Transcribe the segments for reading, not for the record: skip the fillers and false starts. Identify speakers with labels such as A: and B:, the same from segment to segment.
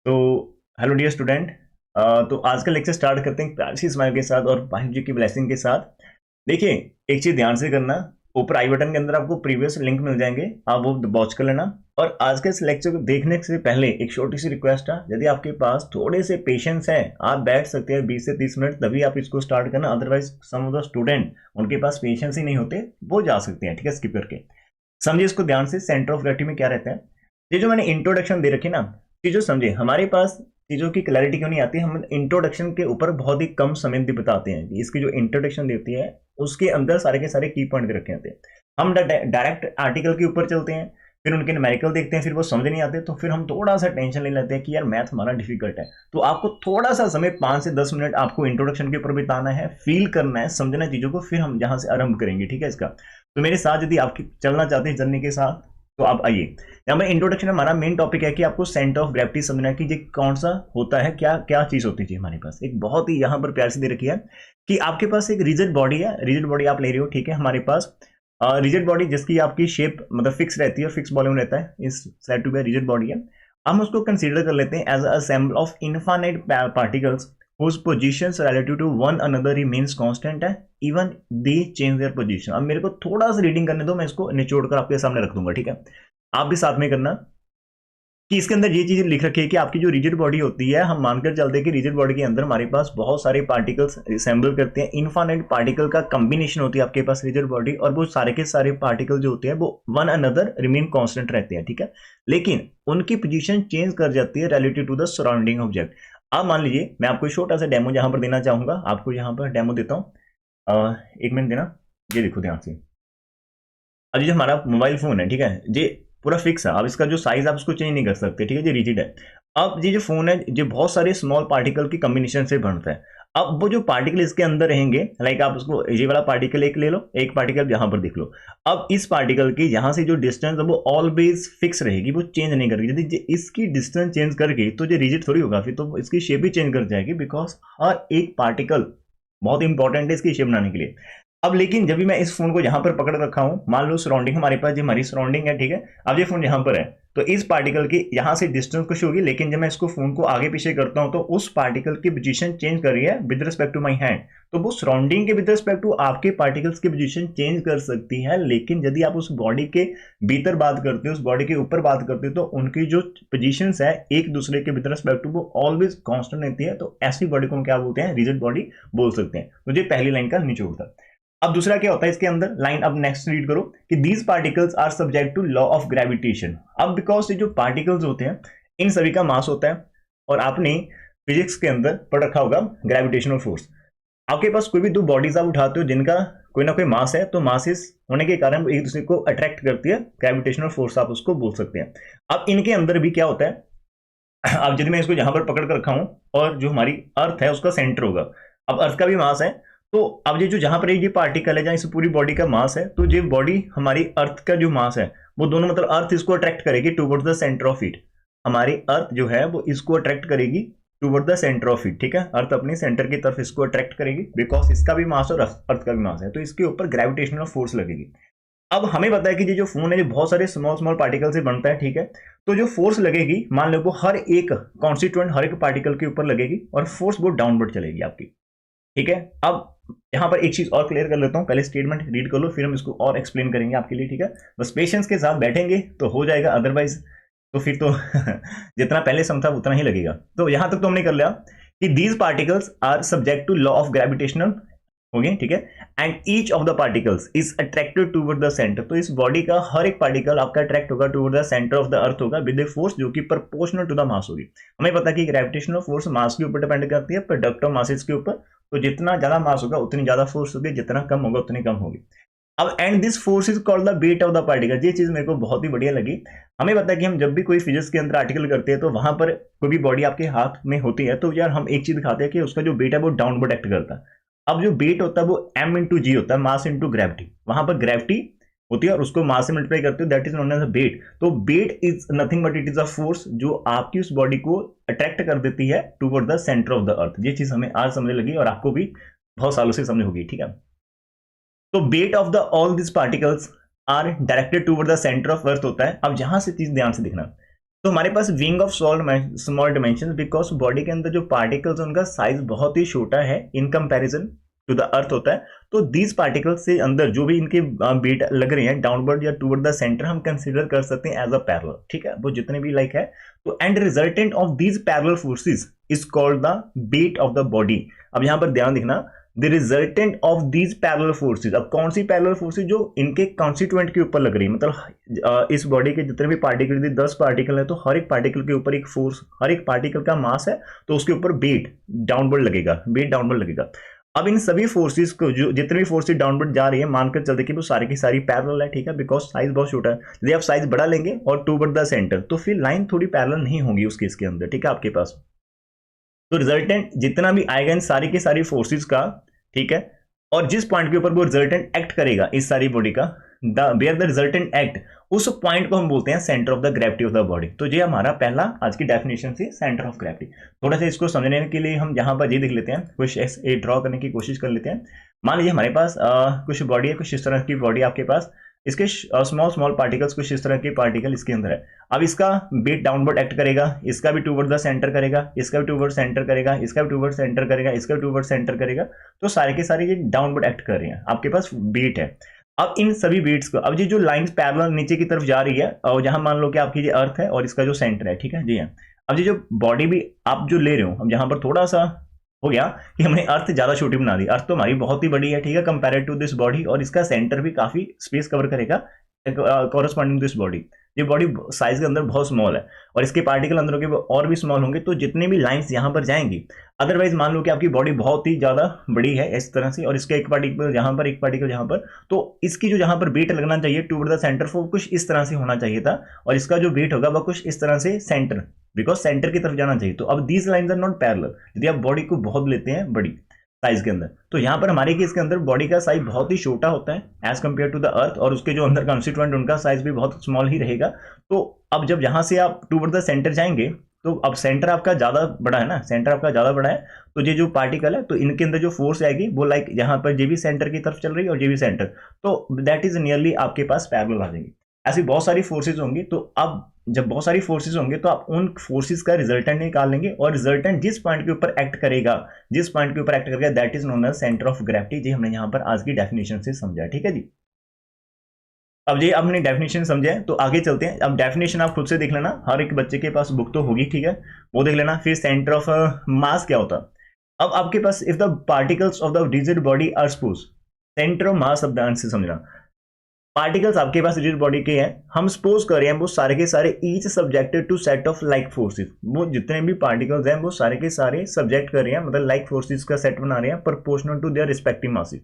A: तो hello dear student. तो आज का लेक्चर स्टार्ट करते हैं प्यार सी स्माइल के साथ और वाहिगुरू जी की ब्लेसिंग के साथ। देखिए, एक चीज ध्यान से करना, ऊपर आई बटन के अंदर आपको प्रीवियस लिंक मिल जाएंगे, आप वो वॉच कर लेना। और आज के इस लेक्चर को देखने से पहले एक छोटी सी रिक्वेस्ट है, यदि आपके पास थोड़े से पेशेंस है आप बैठ सकते हैं 20 से 30 मिनट, तभी आप इसको स्टार्ट करना। Otherwise some of the student उनके पास पेशेंस ही नहीं होते, वो जा सकते हैं, ठीक है, स्किप करके। समझिए इसको ध्यान से, सेंटर ऑफ ग्रेविटी में क्या रहता है। ये जो मैंने इंट्रोडक्शन दे रखी ना, चीजों समझे, हमारे पास चीजों की क्लैरिटी क्यों नहीं आती, हम इंट्रोडक्शन के ऊपर बहुत ही कम समय भी बताते हैं कि इसकी जो इंट्रोडक्शन देती है उसके अंदर सारे के सारे की पॉइंट दे रखे होते हैं। हम डायरेक्ट आर्टिकल के ऊपर चलते हैं, फिर उनके न्यूमेरिकल देखते हैं, फिर वो समझ नहीं आते, तो फिर हम थोड़ा सा टेंशन ले लेते हैं कि यार मैथ हमारा डिफिकल्ट है। तो आपको थोड़ा सा समय 5 से 10 मिनट आपको इंट्रोडक्शन के ऊपर बिताना है, फील करना है, समझना है चीजों को, फिर हम जहां से आरंभ करेंगे, ठीक है। इसका तो मेरे साथ यदि आपकी चलना चाहते हैं जर्नी के साथ, तो आप आइए। यहाँ पर इंट्रोडक्शन में हमारा मेन टॉपिक है कि आपको सेंटर ऑफ ग्रेविटी समझना है कि ये कौन सा होता है, क्या क्या चीज होती है। हमारे पास एक बहुत ही यहाँ पर प्यार से दे रखी है कि आपके पास एक रिजिड बॉडी है, रिजिड बॉडी आप ले रहे हो, ठीक है। हमारे पास रिजिड बॉडी जिसकी आपकी शेप मतलब फिक्स रहती है, फिक्स वॉल्यूम रहता है, इस side to be rigid body है। हम उसको कंसीडर कर लेते हैं as assemble of infinite particles whose positions relative to one another remains constant है, even they change their position। अब मेरे को थोड़ा सा रीडिंग करने दो, मैं इसको निचोड़ कर आपके सामने रख दूंगा, ठीक है। आप भी साथ में करना कि इसके अंदर ये चीज लिख रखी है कि आपकी जो रिजिड बॉडी होती है, हम मानकर चलते हैं कि रिजिड बॉडी के अंदर हमारे पास बहुत सारे पार्टिकल्स असेंबल करते हैं, इनफाइनाइट पार्टिकल का कॉम्बिनेशन होती है आपके पास रिजिड बॉडी, और वो सारे के सारे पार्टिकल जो होते हैं वो वन अनदर रिमेन कांस्टेंट रहते हैं, ठीक है। लेकिन उनकी पोजीशन चेंज कर जाती है relative to the surrounding object. अब मान लीजिए मैं आपको छोटा सा डेमो यहां पर देना चाहूंगा, आपको यहां पर डेमो देता हूं, एक मिनट देना। ये देखो ध्यान से, अब ये हमारा मोबाइल फोन है, ठीक है, ये पूरा फिक्स है। अब इसका जो साइज आप उसको चेंज नहीं कर सकते, ठीक है, ये रिजिड है। अब ये जो फोन है ये बहुत सारे स्मॉल पार्टिकल की कॉम्बिनेशन से बनता है। अब वो जो पार्टिकल इसके अंदर रहेंगे, लाइक आप उसको ये वाला पार्टिकल एक ले लो, एक पार्टिकल यहां पर देख लो। अब इस पार्टिकल की यहां से जो डिस्टेंस है वो ऑलवेज फिक्स रहेगी, वो चेंज नहीं करेगी। यदि इसकी डिस्टेंस चेंज कर गई तो ये रिजिड थोड़ी होगा, फिर तो इसकी शेप भी चेंज कर जाएगी, बिकॉज हर एक पार्टिकल बहुत इंपॉर्टेंट है इसकी शेप बनाने के लिए। अब लेकिन जब भी मैं इस फोन को यहां पर पकड़ रखा हूं, मान लो सराउंडिंग हमारे पास, ये हमारी सराउंडिंग है, ठीक है। अब ये फोन यहां पर है, तो इस पार्टिकल की यहां से डिस्टेंस कुछ होगी, लेकिन जब मैं इसको फोन को आगे पीछे करता हूं तो उस पार्टिकल की पोजीशन चेंज कर रही है with respect to my hand. तो वो सराउंडिंग के विद रिस्पेक्ट टू आपके पार्टिकल्स की पोजीशन चेंज कर सकती है, लेकिन यदि आप उस बॉडी के भीतर बात करते हो, उस बॉडी के ऊपर बात करते हो, तो उनकी जो पोजीशन है एक दूसरे के विद रिस्पेक्ट टू वो ऑलवेज कॉन्स्टेंट रहती है। तो ऐसी बॉडी को हम क्या बोलते हैं, रिजिड बॉडी बोल सकते हैं। तो ये पहली लाइन का निचोड़ था। अब दूसरा क्या होता है इसके अंदर, लाइन अब नेक्स्ट रीड करो कि these particles are subject to law of gravitation. अब बिकॉज ये जो पार्टिकल्स होते हैं इन सभी का मास होता है, और आपने फिजिक्स के अंदर पढ़ रखा होगा ग्रेविटेशनल फोर्स। आपके पास कोई भी दो बॉडीज आप उठाते हो जिनका कोई ना कोई मास है, तो मासेस होने के कारण एक दूसरे को अट्रैक्ट करती है, ग्रेविटेशनल फोर्स आप उसको बोल सकते हैं। अब इनके अंदर भी क्या होता है, अब यदि मैं इसको यहां पर पकड़ कर रखा हूं और जो हमारी अर्थ है उसका सेंटर होगा, अब अर्थ का भी मास है, तो अब ये जो जहां पर ये पार्टिकल है, जहां इस पूरी बॉडी का मास है, तो ये बॉडी हमारी अर्थ का जो मास है वो दोनों, मतलब अर्थ इसको अट्रैक्ट करेगी towards the centre of it. हमारी अर्थ जो है वो इसको अट्रैक्ट करेगी toward the centre of it, ठीक है। अर्थ अपने सेंटर की तरफ इसको अट्रैक्ट करेगी, बिकॉज इसका भी मास और अर्थ का भी मास है, तो इसके ऊपर ग्रेविटेशनल फोर्स लगेगी। अब हमें पता है कि ये जो फोन है ये बहुत सारे स्मॉल स्मॉल पार्टिकल से बनता है, ठीक है। तो जो फोर्स लगेगी, मान लो वो हर एक कॉन्स्टिट्यूएंट हर एक पार्टिकल के ऊपर लगेगी, और फोर्स वो डाउनवर्ड चलेगी आपकी, ठीक है। अब यहां पर एक चीज और क्लियर कर लेता हूं, पहले स्टेटमेंट रीड कर लो, फिर हम इसको और एक्सप्लेन करेंगे आपके लिए, ठीक है। बस पेशेंस के साथ बैठेंगे तो हो जाएगा, अदरवाइज तो फिर तो जितना पहले सम था उतना ही लगेगा। तो यहां तक तो हमने कर लिया कि these particles are subject to law of gravitational, हो गए, ठीक है। And each of the particles is attracted toward the centre. तो इस बॉडी का हर एक पार्टिकल आपका अट्रैक्ट होगा toward the centre of the अर्थ होगा विद ए फोर्स जो कि प्रोपोर्शनल टू द मास होगी। हमें पता है कि ग्रेविटेशनल फोर्स मास के ऊपर डिपेंड करती है, प्रोडक्ट ऑफ मासेस के ऊपर। तो जितना ज्यादा मास होगा उतनी ज्यादा फोर्स होगी, जितना कम होगा उतनी कम होगी। अब and this force is called the wait of the particle. ये चीज मेरे को बहुत ही बढ़िया लगी। हमें पता है कि हम जब भी कोई फिजिक्स के अंदर आर्टिकल करते हैं तो वहां पर कोई भी बॉडी आपके हाथ में होती है, तो यार हम एक चीज दिखाते हैं कि उसका जो वेट है वो डाउनवर्ड एक्ट करता है। अब जो वेट होता है वो m इंटू जी होता है, मास इंटू ग्रेविटी। वहां पर ग्रेविटी होती है और उसको मास से मल्टीप्लाई करते हो, that is known as a weight. तो weight is nothing but it is a force जो आपकी उस बॉडी को अट्रैक्ट कर देती है toward the centre of the earth. ये चीज हमें आज समझने लगी और आपको भी बहुत सालों से समझ होगी, ठीक है। तो weight of the all this particles are directed toward the centre of earth होता है। अब यहां से चीज ध्यान से देखना, तो हमारे पास wing of small dimension, because body के अंदर जो पार्टिकल्स उनका साइज बहुत ही छोटा है in comparison to the earth होता है। तो दीज पार्टिकल्स से अंदर जो भी इनके बीट लग रहे हैं डाउनवर्ड या टूवर्ड द सेंटर हम कंसीडर कर सकते हैं एज अ पैरेलल, ठीक है, वो जितने भी लाइक है। तो and resultant of these parallel forces is called the weight of the body. अब यहां पर ध्यान देखना, the resultant of these parallel forces, अब कौन सी पैरेलल फोर्सेज, जो इनके कॉन्स्टिट्यूएंट के ऊपर लग रही है, मतलब इस बॉडी के जितने भी पार्टिकल, 10 पार्टिकल है तो हर एक पार्टिकल के ऊपर एक फोर्स, हर एक पार्टिकल का मास है तो उसके ऊपर वेट डाउनवर्ड लगेगा, वेट डाउनवर्ड लगेगा। अब इन सभी फोर्सेस को, जो जितने भी फोर्सेस डाउनवर्ड जा रही है, मानकर चलते कि वो सारी की सारी पैरेलल है, ठीक है, बिकॉज साइज बहुत छोटा है। यदि आप साइज बड़ा लेंगे और टूवर्ड द सेंटर तो फिर लाइन थोड़ी पैरेलल नहीं होगी उस केस के अंदर, ठीक है, आपके पास। तो रिजल्टेंट जितना भी आएगा इन सारी के सारी फोर्सेस का, ठीक है, और जिस पॉइंट के ऊपर वो रिजल्टेंट एक्ट करेगा इस सारी बॉडी का, वेयर द रिजल्टेंट एक्ट, उस पॉइंट को हम बोलते हैं centre of the gravity of the body. तो ये हमारा पहला आज की डेफिनेशन से सेंटर ऑफ ग्रेविटी। थोड़ा सा इसको समझने के लिए हम यहाँ पर ये देख लेते हैं, कुछ ऐसे ड्रॉ करने की कोशिश कर लेते हैं। मान लीजिए हमारे पास कुछ बॉडी है, कुछ इस तरह की बॉडी आपके पास, इसके स्मॉल स्मॉल पार्टिकल्स, कुछ इस तरह के पार्टिकल इसके अंदर है। अब इसका बीट डाउनवर्ड एक्ट करेगा, इसका भी टूवर्ड द सेंटर करेगा, इसका भी टूवर्ड सेंटर करेगा, इसका भी टूवर्ड सेंटर करेगा, इसका भी टूवर्ड सेंटर करेगा। तो सारे के सारे ये डाउनवर्ड एक्ट कर रहे हैं, आपके पास बीट है। अब इन सभी बीट्स को, अब ये जो लाइंस पैरेलल नीचे की तरफ जा रही है, और जहां मान लो कि आपकी ये अर्थ है और इसका जो सेंटर है, ठीक है जी है। अब ये जो बॉडी भी आप जो ले रहे हो, अब जहां पर थोड़ा सा हो गया कि हमने अर्थ ज्यादा छोटी बना दी, अर्थ तो हमारी बहुत ही बड़ी है, ठीक है, कंपेयर टू दिस बॉडी, और इसका सेंटर भी काफी स्पेस कवर करेगा कॉरस्पॉन्डिंग दिस बॉडी। ये बॉडी साइज के अंदर बहुत स्मॉल है और इसके पार्टिकल अंदर के और भी स्मॉल होंगे, तो जितने भी लाइंस यहाँ पर जाएंगी, अदरवाइज मान लो कि आपकी बॉडी बहुत ही ज्यादा बड़ी है इस तरह से, और इसका एक पार्टिकल यहाँ पर, एक पार्टिकल यहाँ पर, तो इसकी जो यहाँ पर वेट लगना चाहिए टूवर्ड द सेंटर, वो कुछ इस तरह से होना चाहिए था, और इसका जो वेट होगा वह कुछ इस तरह से सेंटर, बिकॉज सेंटर की तरफ जाना चाहिए। तो अब these lines are not parallel, यदि आप बॉडी को बहुत लेते हैं बड़ी साइज के अंदर, तो यहाँ पर हमारे केस के अंदर बॉडी का साइज बहुत ही छोटा होता है as compare to the earth, और उसके जो अंदर कॉन्स्टिट्यूएंट उनका साइज भी बहुत स्मॉल ही रहेगा। तो अब जब यहाँ से आप टूवर्ड द सेंटर जाएंगे, तो अब सेंटर आपका ज्यादा बड़ा है ना, सेंटर आपका ज्यादा बड़ा है, तो ये जो पार्टिकल है, तो इनके अंदर जो फोर्स आएगी वो लाइक यहाँ पर ये भी सेंटर की तरफ चल रही है और ये भी सेंटर, तो दैट इज नियरली आपके पास पैरेलल आ जाएगी। ऐसी बहुत सारी फोर्सेज होंगी। तो अब जब बहुत सारी फोर्सेज होंगे तो आप उन फोर्सेज का रिजल्टेंट निकाल लेंगे, और रिजल्टेंट जिस पॉइंट के ऊपर एक्ट करेगा, जिस पॉइंट के ऊपर एक्ट करेगा, that is known as centre of gravity. जी हमने यहां पर आज की डेफिनेशन से समझा, ठीक है जी। अब ये आपने डेफिनेशन समझा है तो आगे चलते हैं। अब डेफिनेशन आप खुद से देख लेना, हर एक बच्चे के पास बुक तो होगी, ठीक है, वो देख लेना। फिर सेंटर ऑफ मास क्या होता है। अब आपके पास if the particles of the rigid body are suppose, centre of mass of the answer समझना, पार्टिकल्स आपके पास रिजिड बॉडी के हैं, हम सपोज कर रहे हैं वो सारे के सारे each subjected to set of like forces, वो जितने भी पार्टिकल्स हैं वो सारे के सारे सब्जेक्ट कर रहे हैं, मतलब लाइक फोर्सेस का सेट बना रहे हैं proportional to their respective masses.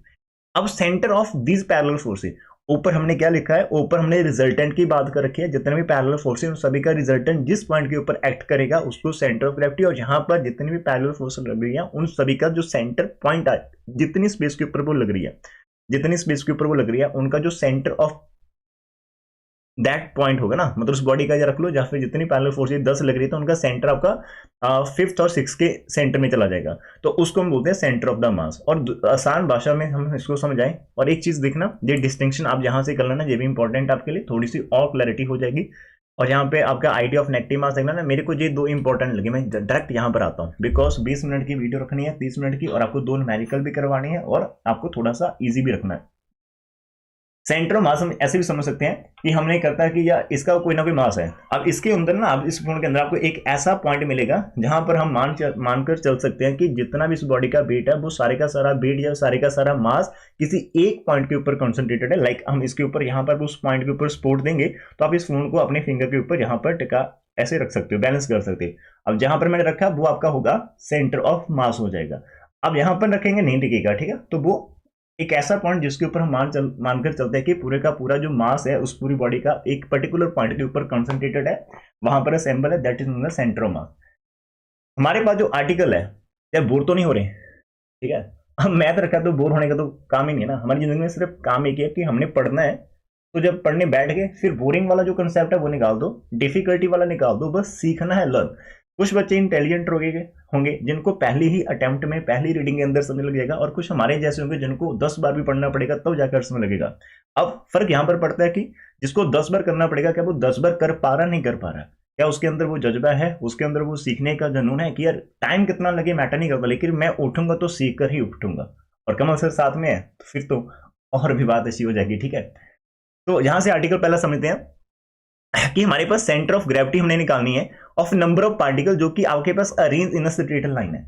A: अब centre of these parallel forces, ऊपर हमने क्या लिखा है, ऊपर हमने रिजल्टेंट की बात कर रखी है, जितने भी पैरेलल फोर्सेस उन सभी का रिजल्टेंट जिस पॉइंट के ऊपर एक्ट करेगा उसको सेंटर ऑफ ग्रेविटी, और यहाँ पर जितनी भी पैरेलल फोर्सेस लग रही है उन सभी का जो सेंटर पॉइंट है, जितनी स्पेस के ऊपर वो लग रही है, जितनी स्पेस के ऊपर वो लग रही है, उनका जो सेंटर ऑफ दैट पॉइंट होगा ना, मतलब उस बॉडी का रख लो, या फिर जितनी पैरेलल फोर्सेस 10 लग रही है तो उनका सेंटर आपका फिफ्थ और सिक्स के सेंटर में चला जाएगा, तो उसको हम बोलते हैं सेंटर ऑफ द मास। और आसान भाषा में हम इसको समझाएं, और एक चीज देखना, ये डिस्टिंक्शन आप यहां से कर लेना, ये भी इंपॉर्टेंट आपके लिए, थोड़ी सी और क्लैरिटी हो जाएगी। और यहाँ पे आपका आइडिया ऑफ नेगेटिव मास देखना ना, मेरे को ये दो इंपॉर्टेंट लगे, मैं डायरेक्ट यहाँ पर आता हूँ, बिकॉज 20 मिनट की वीडियो रखनी है, 30 मिनट की, और आपको 2 न्यूमेरिकल भी करवानी है, और आपको थोड़ा सा ईजी भी रखना है। सेंटर ऑफ मास हम ऐसे भी समझ सकते हैं कि हमने करता है कि या इसका कोई ना कोई मास है, अब इसके अंदर ना, अब इस फोन के अंदर आपको एक ऐसा पॉइंट मिलेगा जहां पर हम मानकर चल सकते हैं कि जितना भी इस बॉडी का वेट है वो सारे का सारा वेट या सारे का सारा मास किसी एक पॉइंट के ऊपर कॉन्सेंट्रेटेड है। लाइक हम इसके ऊपर यहाँ पर उस पॉइंट के ऊपर सपोर्ट देंगे, तो आप इस फोन को अपने फिंगर के ऊपर यहाँ पर टिका ऐसे रख सकते हो, बैलेंस कर सकते हो। अब जहां पर मैंने रखा वो आपका होगा सेंटर ऑफ मास हो जाएगा। अब यहां पर रखेंगे नहीं टिकेगा, ठीक है, तो वो एक ऐसा पॉइंट जिसके ऊपर हम मानकर चलते हैं कि पूरे का पूरा जो मास है उस पूरी बॉडी का एक पर्टिकुलर पॉइंट के ऊपर कंसंट्रेटेड है, वहां पर असेंबल है, that is known as centre of mass. हमारे पास जो आर्टिकल है, क्या बोर तो नहीं हो रहे, ठीक है, हम मैथ रखा तो बोर होने का तो काम ही नहीं है ना। हमारी जिंदगी में सिर्फ काम एक है कि हमने पढ़ना है, तो जब पढ़ने बैठ गए फिर बोरिंग वाला जो कंसेप्ट है वो निकाल दो, डिफिकल्टी वाला निकाल दो, बस सीखना है, लर्न। कुछ बच्चे इंटेलिजेंट होंगे जिनको पहली ही अटेम्प्ट में पहली रीडिंग के अंदर समझ लग जाएगा, और कुछ हमारे जैसे होंगे जिनको 10 बार भी पढ़ना पड़ेगा तब जाकर समझ लगेगा। अब फर्क यहां पर पड़ता है कि जिसको 10 बार करना पड़ेगा, क्या वो 10 बार कर पा रहा नहीं कर पा रहा, क्या उसके अंदर वो जज्बा है, उसके अंदर वो सीखने का जुनून है कि यार टाइम कितना लगे मैटर नहीं करता, लेकिन मैं उठूंगा तो सीख कर ही उठूंगा। और कमल सर साथ में है तो फिर तो और भी बात अच्छी हो जाएगी। ठीक है, तो यहां से आर्टिकल पहला समझते हैं कि हमारे पास सेंटर ऑफ ग्रेविटी हमने निकालनी है ऑफ नंबर ऑफ पार्टिकल जो कि आपके पास arrange in a straight line है।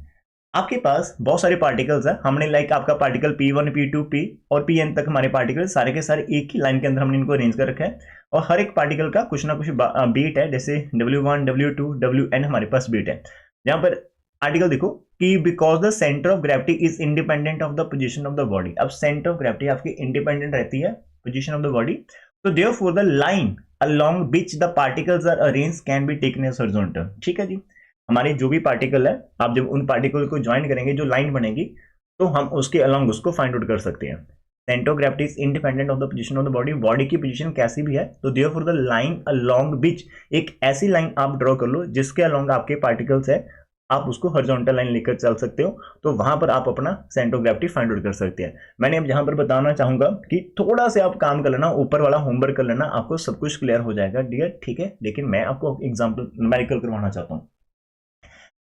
A: आपके पास बहुत सारे पार्टिकल्स है, हमने लाइक आपका पार्टिकल P1 P2 P और Pn तक हमारे पार्टिकल सारे के सारे एक ही लाइन के अंदर हमने इनको अरेंज कर रखा है और हर एक पार्टिकल का कुछ ना कुछ बीट है, जैसे W1 W2 Wn हमारे पास बीट है। यहाँ पर आर्टिकल देखो कि because the centre of gravity is independent of the position of the body. अब सेंटर ऑफ ग्रेविटी आपकी इंडिपेंडेंट रहती है पोजीशन ऑफ द बॉडी, तो therefore the line along which the particles are arranged can be taken as horizontal। ठीक है जी, हमारे जो भी पार्टिकल है, आप जब उन पार्टिकल को ज्वाइन करेंगे जो लाइन बनेगी तो हम उसके अलॉन्ग उसको फाइंड आउट कर सकते हैं। Centre of gravity is independent of the position of the body, body की पोजीशन कैसी भी है तो therefore the line along which, एक ऐसी लाइन आप ड्रॉ कर लो जिसके अलॉन्ग आपके पार्टिकल्स है, आप उसको हॉरिजॉन्टल लाइन लेकर चल सकते हो, तो वहां पर आप अपना centre of gravity find out कर सकते हैं। मैंने अब यहां पर बताना चाहूंगा कि थोड़ा से आप काम कर लेना, ऊपर वाला होमवर्क कर लेना, आपको सब कुछ क्लियर हो जाएगा डियर। ठीक है, लेकिन मैं आपको एग्जांपल न्यूमेरिकल करवाना चाहता हूं।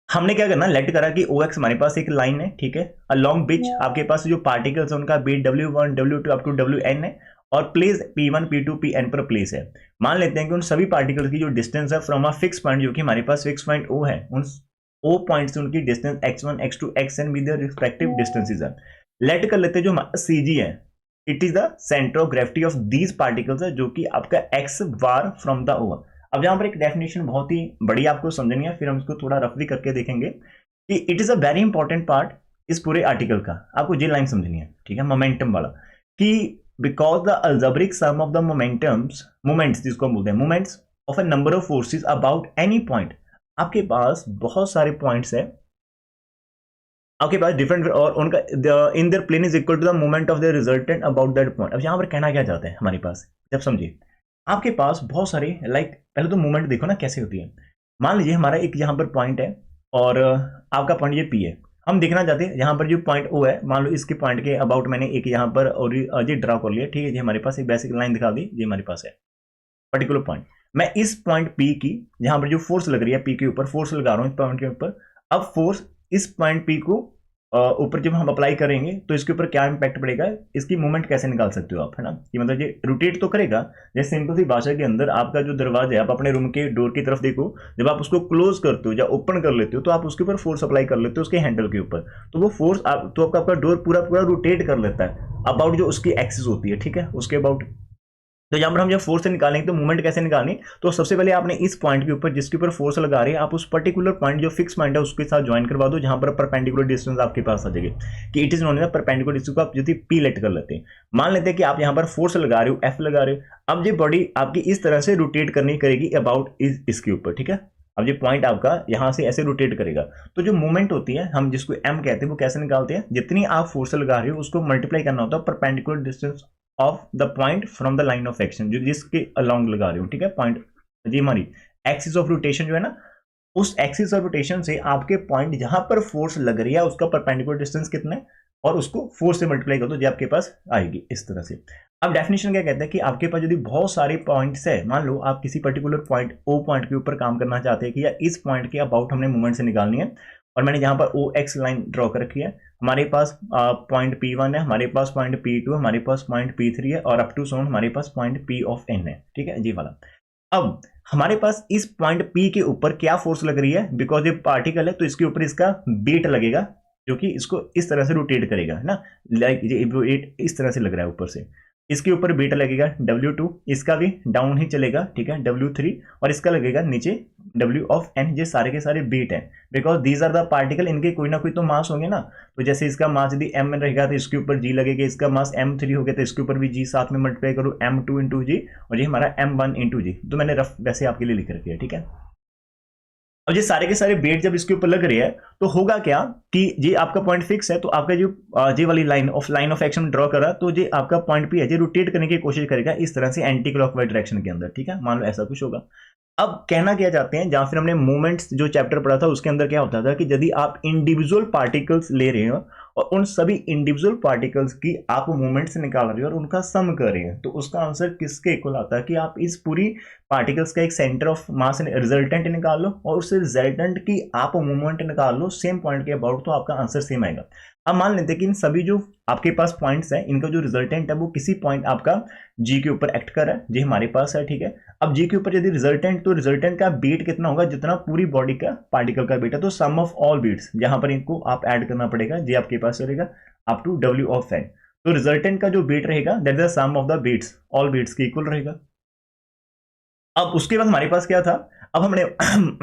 A: हमने क्या करना, लेट करा कि OX हमारे पास एक लाइन है, ठीक है, अलोंग विच आपके पास जो पार्टिकल्स है उनका beat W1 W2 up to Wn है और प्लेस P1 P2 Pn पर प्लेस है। मान लेते हैं कि उन सभी पार्टिकल्स की जो डिस्टेंस है फ्रॉम अ फिक्स पॉइंट, जो कि हमारे पास फिक्स पॉइंट O है, उन O पॉइंट से उनकी distance x1 x2 xn with their respective distances है। लेट कर लेते हैं जो हमारा CG है, it is the centre of gravity of these particles है, जो कि आपका x bar from the O। अब यहां पर एक डेफिनेशन बहुत ही बड़ी आपको समझनी है, फिर हम इसको थोड़ा रफली करके देखेंगे कि it is a very important part इस पूरे आर्टिकल का। आपको ये लाइन समझनी है, ठीक है, मोमेंटम वाला, कि because the algebraic sum of the moments जिसको हम बोलते हैं moments of a number of forces about any point. आपके पास बहुत सारे पॉइंट्स है, आपके पास डिफरेंट, और उनका in their plane is equal to the moment of the resultant about that point. अब यहां पर कहना क्या चाहते हैं हमारे पास, जब समझिए आपके पास बहुत सारे पहले तो मूवमेंट देखो ना कैसे होती है। मान लीजिए हमारा एक यहाँ पर पॉइंट है और आपका पॉइंट ये P है, हम देखना चाहते हैं यहाँ पर जो पॉइंट O है, मान लो इसके पॉइंट के अबाउट मैंने एक यहाँ पर और ये ड्रा कर लिया, ठीक है, ये हमारे पास एक बेसिक लाइन दिखा दी, ये हमारे पास है पर्टिकुलर पॉइंट। मैं इस पॉइंट P की यहाँ पर जो फोर्स लग रही है P के ऊपर, फोर्स लगा रहा हूँ इस पॉइंट के ऊपर। अब फोर्स इस पॉइंट P को ऊपर जब हम अप्लाई करेंगे तो इसके ऊपर क्या इंपैक्ट पड़ेगा, इसकी मूवमेंट कैसे निकाल सकते हो आप, है ना, कि मतलब ये रोटेट तो करेगा। जैसे सिंपल सी भाषा के अंदर आपका जो दरवाजा है, आप अपने रूम के डोर की तरफ देखो, जब आप उसको क्लोज करते हो या ओपन कर लेते हो तो आप उसके ऊपर फोर्स अप्लाई कर लेते हो उसके हैंडल के ऊपर, तो वो फोर्स आप तो आपका डोर पूरा पूरा रोटेट कर लेता है अबाउट जो उसकी एक्सिस होती है, ठीक है, उसके अबाउट। तो यहाँ पर हम जब फोर्स से निकालेंगे तो मूवमेंट कैसे निकालनी, तो सबसे पहले आपने इस पॉइंट के ऊपर जिसके ऊपर फोर्स लगा रहे हैं, आप उस पर्टिकुलर पॉइंट जो फिक्स पॉइंट है उसके साथ ज्वाइन करवा दो, जहां पर परपेंडिकुलर डिस्टेंस आपके पास आ जाएगी, कि it is known as perpendicular distance को आप यदि P लेट कर लेते हैं। मान लेते हैं कि आप यहाँ पर फोर्स लगा रहे हो, F लगा रहे हो, अब ये बॉडी आपकी इस तरह से रोटेट करनी करेगी अबाउट इसके ऊपर, ठीक है। अब ये पॉइंट आपका यहां से ऐसे रोटेट करेगा, तो जो मूवमेंट होती है हम जिसको M कहते हैं, वो कैसे निकालते हैं, जितनी आप फोर्स लगा रहे हो उसको मल्टीप्लाई करना होता है perpendicular distance of the point from the line of action, जो जिसके अलोंग लगा रहे हो, ठीक है, पॉइंट। जी हमारी एक्सिस ऑफ रोटेशन जो है ना, उस एक्सिस ऑफ रोटेशन से आपके पॉइंट जहां पर फोर्स लग रही है उसका परपेंडिकुलर डिस्टेंस कितना है, और उसको फोर्स से मल्टीप्लाई कर दो, जो आपके पास आएगी इस तरह से। अब डेफिनेशन क्या कहता है कि आपके पास यदि बहुत सारे पॉइंट्स है, मान लो आप किसी पर्टिकुलर पॉइंट O पॉइंट के ऊपर काम करना चाहते हैं कि या इस पॉइंट के अबाउट हमने मूवमेंट से निकालनी है, और मैंने यहाँ पर OX लाइन ड्रॉ कर रखी है, हमारे पास पॉइंट P1 है, हमारे पास पॉइंट P2, हमारे पास पॉइंट P3 है, और अप टू सोन हमारे पास पॉइंट P ऑफ N है, ठीक है जी वाला। अब हमारे पास इस पॉइंट P के ऊपर क्या फोर्स लग रही है, बिकॉज ये पार्टिकल है तो इसके ऊपर इसका वेट लगेगा, जो कि इसको इस तरह से रोटेट करेगा, है ना, लाइक ये वेट इस तरह से लग रहा है ऊपर से, इसके ऊपर बीटा लगेगा W2, इसका भी डाउन ही चलेगा, ठीक है, W3, और इसका लगेगा नीचे W ऑफ N। ये सारे के सारे बीट हैं because these are the particle, इनके कोई ना कोई तो मास होंगे ना, तो जैसे इसका मास यदि M रहेगा तो इसके ऊपर G लगेगा, इसका मास M3 हो गया तो इसके ऊपर भी G, साथ में मल्टीप्लाई करो M2 इंटू G, और ये हमारा M1 इंटू G, तो मैंने रफ वैसे आपके लिए लिख रखी है, ठीक है। अब ये सारे के सारे बेट जब इसके ऊपर लग रहे हैं तो होगा क्या कि ये आपका पॉइंट फिक्स है, तो आपका जो ये वाली लाइन ऑफ एक्शन ड्रॉ कर रहा है, तो ये आपका पॉइंट P है, ये रोटेट करने की कोशिश करेगा इस तरह से एंटी क्लॉकवाइज डायरेक्शन के अंदर, ठीक है, मान लो ऐसा कुछ होगा। अब कहना क्या चाहते हैं, जहां फिर हमने मूवमेंट्स जो चैप्टर पढ़ा था उसके अंदर क्या होता था कि यदि आप इंडिविजुअल पार्टिकल्स ले रहे हो और उन सभी इंडिविजुअल पार्टिकल्स की आप मूवमेंट से निकाल रहे हो और उनका सम कर रहे हैं, तो उसका आंसर किसके इक्वल आता है कि आप इस पूरी पार्टिकल्स का एक सेंटर ऑफ मास रिजल्टेंट निकाल लो और उस रिजल्टेंट की आप मूवमेंट निकाल लो सेम पॉइंट के अबाउट, तो आपका आंसर सेम आएगा। अब मान लेते हैं कि इन सभी जो आपके पास पॉइंट्स हैं इनका जो रिजल्टेंट है वो किसी पॉइंट आपका जी के ऊपर एक्ट कर रहा है, जी हमारे पास है, ठीक है। अब जी के ऊपर यदि रिजल्टेंट, तो रिजल्टेंट का बीट कितना होगा जितना पूरी बॉडी का पार्टिकल का बीट है, तो सम ऑफ ऑल बीट्स जहां पर इनको आप ऐड करना पड़ेगा, जी आपके पास चलेगा up to W of N. तो रिजल्टेंट का जो बीट रहेगा that is the sum of the weights, all weights के इक्वल रहेगा। अब उसके बाद हमारे पास क्या था, अब हमने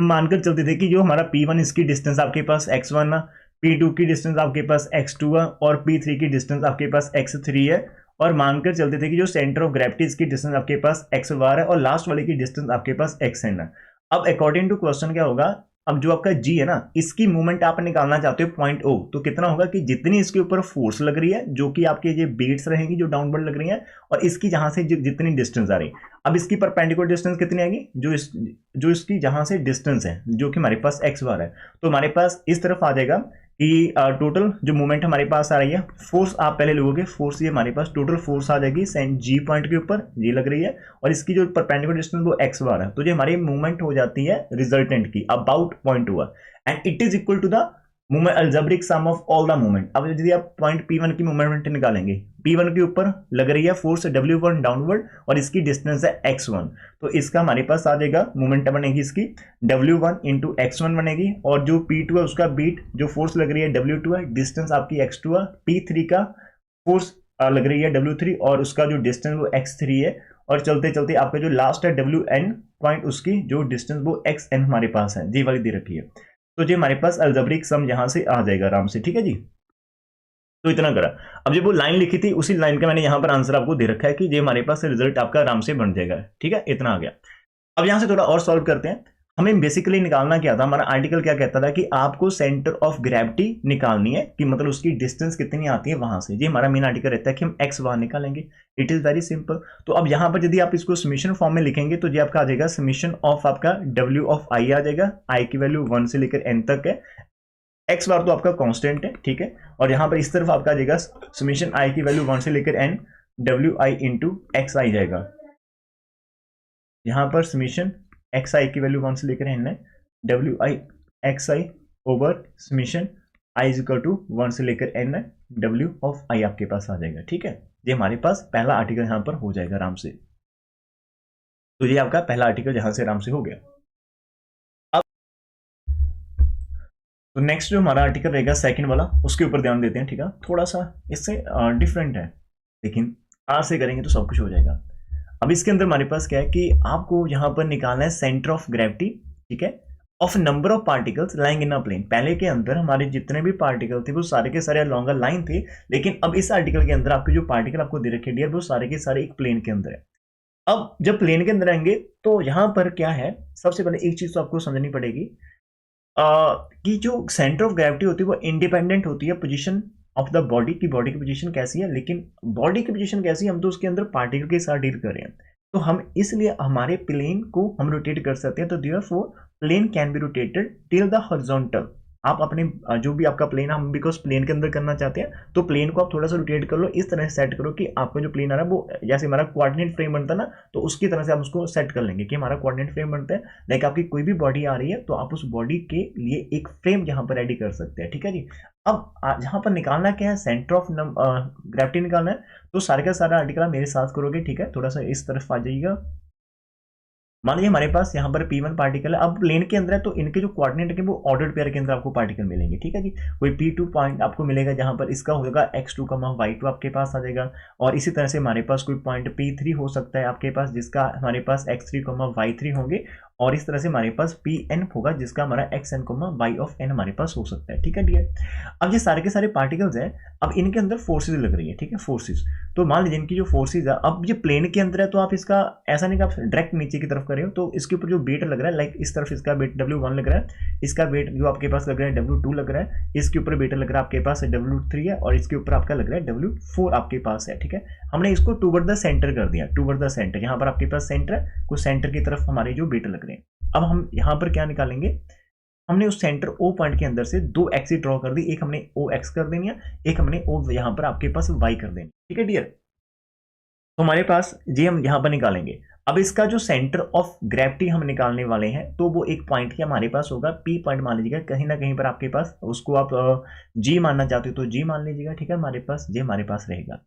A: मानकर चलते थे कि जो हमारा P1 इसकी डिस्टेंस आपके पास x1 है, P2 की डिस्टेंस आपके पास x2 है और P3 की डिस्टेंस आपके पास x3 है, और मानकर चलते थे कि जो सेंटर ऑफ ग्रेविटी इसकी डिस्टेंस आपके पास x बार है और लास्ट वाले की डिस्टेंस आपके पास xn है। अब अकॉर्डिंग टू क्वेश्चन क्या होगा, अब जो आपका g है ना, इसकी मूवमेंट आप निकालना चाहते हो पॉइंट O, तो कितना होगा कि जितनी इसके ऊपर फोर्स लग रही है जो कि आपके ये बीट्स रहेंगी जो डाउनवर्ड लग रही है, और इसकी जहां से जितनी डिस्टेंस आ रही, अब इसकी परपेंडिकुलर डिस्टेंस कितनी आएगी, जो इसकी जहां से डिस्टेंस है जो कि हमारे पास x बार है, तो हमारे पास इस तरफ आ जाएगा कि टोटल जो मूवमेंट हमारे पास आ रही है, फोर्स आप पहले लोगोगे, फोर्स ये हमारे पास टोटल फोर्स आ जाएगी जी पॉइंट के ऊपर, जी लग रही है, और इसकी जो परपेंडिकुलर डिस्टेंस वो x बार है, तो ये हमारी मूवमेंट हो जाती है रिजल्टेंट की अबाउट पॉइंट हुआ, and it is equal to the movement algebraic sum of all the movement. अब यदि आप पॉइंट P1 की मूवमेंट निकालेंगे, P1 के ऊपर लग रही है फोर्स W1 डाउनवर्ड और इसकी डिस्टेंस है x1, तो इसका हमारे पास आ जाएगा मूवमेंट बनेगी इसकी W1 इंटू x1 बनेगी, और जो P2 है उसका बीट जो फोर्स लग रही है W2 है, डिस्टेंस आपकी x2 है, P3 का फोर्स लग रही है W3 और उसका जो डिस्टेंस वो x3 है, और चलते चलते आपका जो लास्ट है WN पॉइंट उसकी जो डिस्टेंस वो xn हमारे पास है, जी वाली दे रखी है, तो जी हमारे पास अल्जेब्रिक सम यहां से आ जाएगा आराम से, ठीक है जी। तो इतना करा। अब जब वो लाइन लिखी थी उसी लाइन का मैंने यहां पर आंसर आपको दे रखा है कि ये हमारे पास रिजल्ट आपका आराम से बन जाएगा, ठीक है, इतना आ गया। अब यहां से थोड़ा और सॉल्व करते हैं। हमें बेसिकली निकालना क्या था, हमारा आर्टिकल क्या कहता था कि आपको सेंटर ऑफ ग्रेविटी निकालनी है, कि मतलब उसकी डिस्टेंस कितनी आती है वहां से, ये हमारा मेन आर्टिकल रहता है कि हम x बाहर निकालेंगे। It is very simple. तो अब यहां पर यदि आप इसको समीशन फॉर्म में लिखेंगे तो ये आपका आ जाएगा समीशन ऑफ आपका w ऑफ i आ जाएगा, i की वैल्यू 1 से लेकर n तक है, x बार तो आपका कांस्टेंट है, ठीक है, और यहां पर इस तरफ आपका आ जाएगा समीशन i की वैल्यू 1 से लेकर n wi इंटू x आई जाएगा। यहां पर समीशन एक्स आई की वैल्यू 1 से लेकर n है, W I X I over summation I is equal to 1 से लेकर n है, डब्ल्यू ऑफ आई आपके पास आ जाएगा, ठीक है। ये हमारे पास पहला आर्टिकल यहां पर हो जाएगा आराम से। तो ये आपका पहला आर्टिकल यहां से आराम से हो गया। अब तो नेक्स्ट जो हमारा आर्टिकल रहेगा सेकंड वाला, उसके ऊपर ध्यान देते हैं, ठीक है, थोड़ा सा इससे डिफरेंट है, लेकिन आज से करेंगे तो सब कुछ हो जाएगा। अब इसके अंदर हमारे पास क्या है कि आपको यहां पर निकालना है सेंटर ऑफ ग्रेविटी, ठीक है, of number of particles lying in a plane. पहले के अंदर हमारे जितने भी पार्टिकल थे वो सारे के सारे लॉन्गर लाइन थे, लेकिन अब इस आर्टिकल के अंदर आपके जो पार्टिकल आपको दे रखे डियर वो सारे के सारे एक प्लेन के अंदर है। अब जब प्लेन के अंदर आएंगे तो यहां पर क्या है, सबसे पहले एक चीज तो आपको समझनी पड़ेगी कि जो सेंटर ऑफ ग्रेविटी होती है वो इंडिपेंडेंट होती है पोजीशन ऑफ द बॉडी की पोजीशन कैसी है, लेकिन बॉडी की पोजीशन कैसी है हम तो उसके अंदर पार्टिकल के साथ डील कर रहे हैं, तो हम इसलिए हमारे प्लेन को हम रोटेट कर सकते हैं। तो therefore plane can be rotated till the horizontal. आप अपने जो भी आपका प्लेन हम बिकॉज प्लेन के अंदर करना चाहते हैं तो प्लेन को आप थोड़ा सा रोटेट कर लो, इस तरह से सेट करो कि आपका जो प्लेन आ रहा है वो जैसे हमारा कोऑर्डिनेट फ्रेम बनता है ना, तो उसकी तरह से आप उसको सेट कर लेंगे कि हमारा कोऑर्डिनेट फ्रेम बनता है। लाइक आपकी कोई भी बॉडी आ रही है तो आप उस बॉडी के लिए एक फ्रेम यहाँ पर रेडी कर सकते हैं, ठीक है जी। अब यहाँ पर निकालना क्या है, सेंटर ऑफ ग्रेविटी निकालना है, तो सारे का सारा आर्टिकल आप मेरे साथ करोगे, ठीक है, थोड़ा सा इस तरफ आ जाइएगा। मान लीजिए हमारे पास यहाँ पर P1 पार्टिकल है, अब प्लेन के अंदर है तो इनके जो कोऑर्डिनेट है वो ऑर्डर्ड पेयर के अंदर आपको पार्टिकल मिलेंगे, ठीक है जी। कोई P2 पॉइंट आपको मिलेगा जहां पर इसका होगा x2, y2 आपके पास आ जाएगा, और इसी तरह से हमारे पास कोई पॉइंट P3 हो सकता है आपके पास जिसका हमारे पास x3, y3 होंगे, और इस तरह से हमारे पास Pn होगा जिसका हमारा xn, y ऑफ n हमारे पास हो सकता है, ठीक है डियर। अब ये सारे के सारे पार्टिकल्स हैं, अब इनके अंदर फोर्सेज लग रही है, ठीक है, फोर्सेज। तो मान लीजिए इनकी जो फोर्सेज है, अब ये प्लेन के अंदर है तो आप इसका ऐसा नहीं कि आप डायरेक्ट नीचे की तरफ कर रहे हो, तो इसके ऊपर जो वेट लग रहा है, लाइक इस तरफ इसका वेट W1 लग रहा है, इसका वेट जो आपके पास लग रहा है W2 लग रहा है, इसके ऊपर वेट लग रहा है आपके पास W3 है, और इसके ऊपर आपका लग रहा है W4 आपके पास है, ठीक है। हमने इसको टूवर्ड द सेंटर कर दिया, टूवर्ड द सेंटर, यहाँ पर आपके पास सेंटर है, कुछ सेंटर की तरफ हमारे जो वेट लग रहे हैं। अब हम यहाँ पर क्या निकालेंगे, हमने उस सेंटर ओ पॉइंट के अंदर से 2 एक्सिस ड्रॉ कर दी, एक हमने ओ एक्स कर देनी है, एक हमने ओ यहाँ पर आपके पास वाई कर देनी, ठीक है डियर। तो हमारे पास जी हम यहाँ पर निकालेंगे। अब इसका जो सेंटर ऑफ ग्रेविटी हम निकालने वाले हैं तो वो एक पॉइंट ही हमारे पास होगा, पी पॉइंट मान लीजिएगा, कहीं ना कहीं पर आपके पास, उसको आप जी मानना चाहते हो तो जी मान लीजिएगा, ठीक है। हमारे पास जी हमारे पास रहेगा।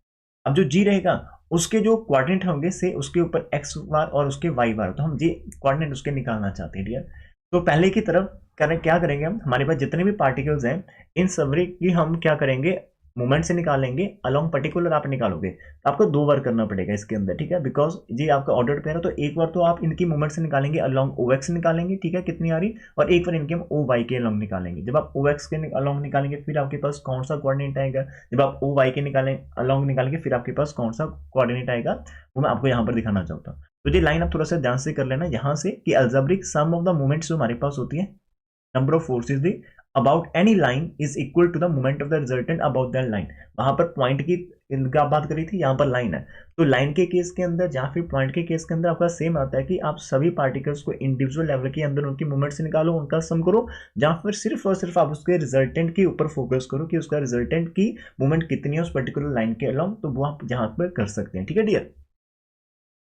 A: अब जो जी रहेगा उसके जो कोऑर्डिनेट होंगे से उसके ऊपर एक्स बार और उसके वाई बार, तो हम जी कोऑर्डिनेट उसके निकालना चाहते हैं डियर। तो पहले की तरफ क्या करेंगे हम, हमारे पास जितने भी पार्टिकल्स हैं इन सभी की हम क्या करेंगे, मूवमेंट से निकालेंगे। अलोंग पर्टिकुलर आप निकालोगे तो आपको 2 बार करना पड़ेगा इसके अंदर, ठीक है, बिकॉज ये आपका ऑर्डर पेयर है। तो एक बार तो आप इनकी मूवमेंट से निकालेंगे, अलोंग ओ एक्स निकालेंगे, ठीक है, कितनी आ रही, और एक बार इनके हम ओ वाई के अलोंग निकालेंगे। जब आप ओ एक्स के अलोंग निकालेंगे फिर आपके पास कौन सा कोऑर्डिनेट आएगा, जब आप ओ वाई के अलोंग निकालेंगे फिर आपके पास कौन सा कोऑर्डिनेट आएगा, वो मैं आपको यहाँ पर दिखाना चाहता हूँ। तो ये लाइन आप थोड़ा सा ध्यान से कर लेना यहाँ से कि algebraic sum of the movements जो हमारे पास होती है, number of forces the about any line is equal to the moment of the resultant about that line. वहां पर पॉइंट की इनका बात करी थी, यहाँ पर लाइन है। तो लाइन के केस के अंदर या फिर पॉइंट के केस के अंदर आपका सेम आता है कि आप सभी पार्टिकल्स को इंडिविजुअल लेवल के अंदर उनकी मूवमेंट से निकालो, उनका सम करो, या फिर सिर्फ और सिर्फ आप उसके रिजल्टेंट के ऊपर फोकस करो कि उसका रिजल्टेंट की मूवमेंट कितनी है उस पर्टिकुलर लाइन के अलोंग, तो वो आप यहाँ पर कर सकते हैं, ठीक है डियर।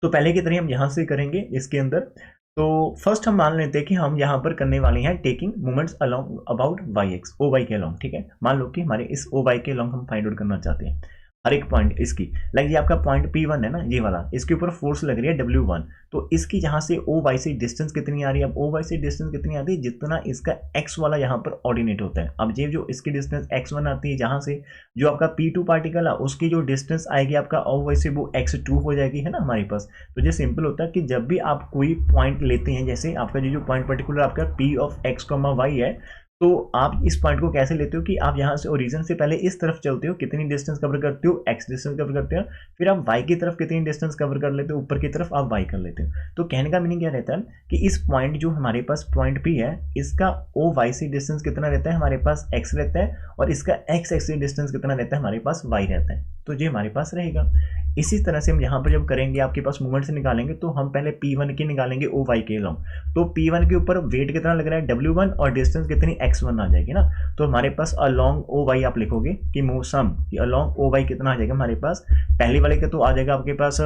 A: तो पहले की तरह हम यहाँ से करेंगे इसके अंदर। तो फर्स्ट हम मान लेते हैं कि हम यहाँ पर करने वाले हैं taking movements along about Y X, O Y के अलोंग, ठीक है। मान लो कि हमारे इस ओ वाई के अलोंग हम फाइंड आउट करना चाहते हैं हर एक पॉइंट इसकी, लाइक ये आपका पॉइंट P1 है ना, ये वाला, इसके ऊपर फोर्स लग रही है W1, तो इसकी यहाँ से ओ वाई से डिस्टेंस कितनी आ रही है, अब ओ वाई से डिस्टेंस कितनी आती है, जितना इसका x वाला यहाँ पर ऑर्डिनेट होता है। अब ये जो इसकी डिस्टेंस x1 आती है, जहाँ से जो आपका P2 पार्टिकल है उसकी जो डिस्टेंस आएगी आपका ओ वाई से वो x2 हो जाएगी, है ना हमारे पास। तो ये सिंपल होता है कि जब भी आप कोई पॉइंट लेते हैं, जैसे आपका जो पॉइंट पर्टिकुलर आपका P ऑफ x, y है, तो आप इस पॉइंट को कैसे लेते हो कि आप यहाँ से ओरिजिन से पहले इस तरफ चलते हो, कितनी डिस्टेंस कवर करते हो, x डिस्टेंस कवर करते हो, फिर आप y की तरफ कितनी डिस्टेंस कवर कर लेते हो, ऊपर की तरफ आप y कर लेते हो। तो कहने का मीनिंग क्या रहता है कि इस पॉइंट जो हमारे पास पॉइंट P है, इसका ओ वाई से डिस्टेंस कितना रहता है, हमारे पास x रहता है, और इसका x एक्स से डिस्टेंस कितना रहता है, हमारे पास y रहता है, तो ये हमारे पास रहेगा। इसी तरह से हम यहाँ पर जब करेंगे आपके पास मूवमेंट से निकालेंगे, तो हम पहले P1 की निकालेंगे ओ वाई के अलोंग। तो P1 के ऊपर वेट कितना लग रहा है W1 और डिस्टेंस कितनी x1 आ जाएगी ना, तो हमारे पास अलोंग ओ वाई आप लिखोगे कि सम कि अलोंग ओ वाई कितना आ जाएगा हमारे पास, पहले वाले का तो आ जाएगा आपके पास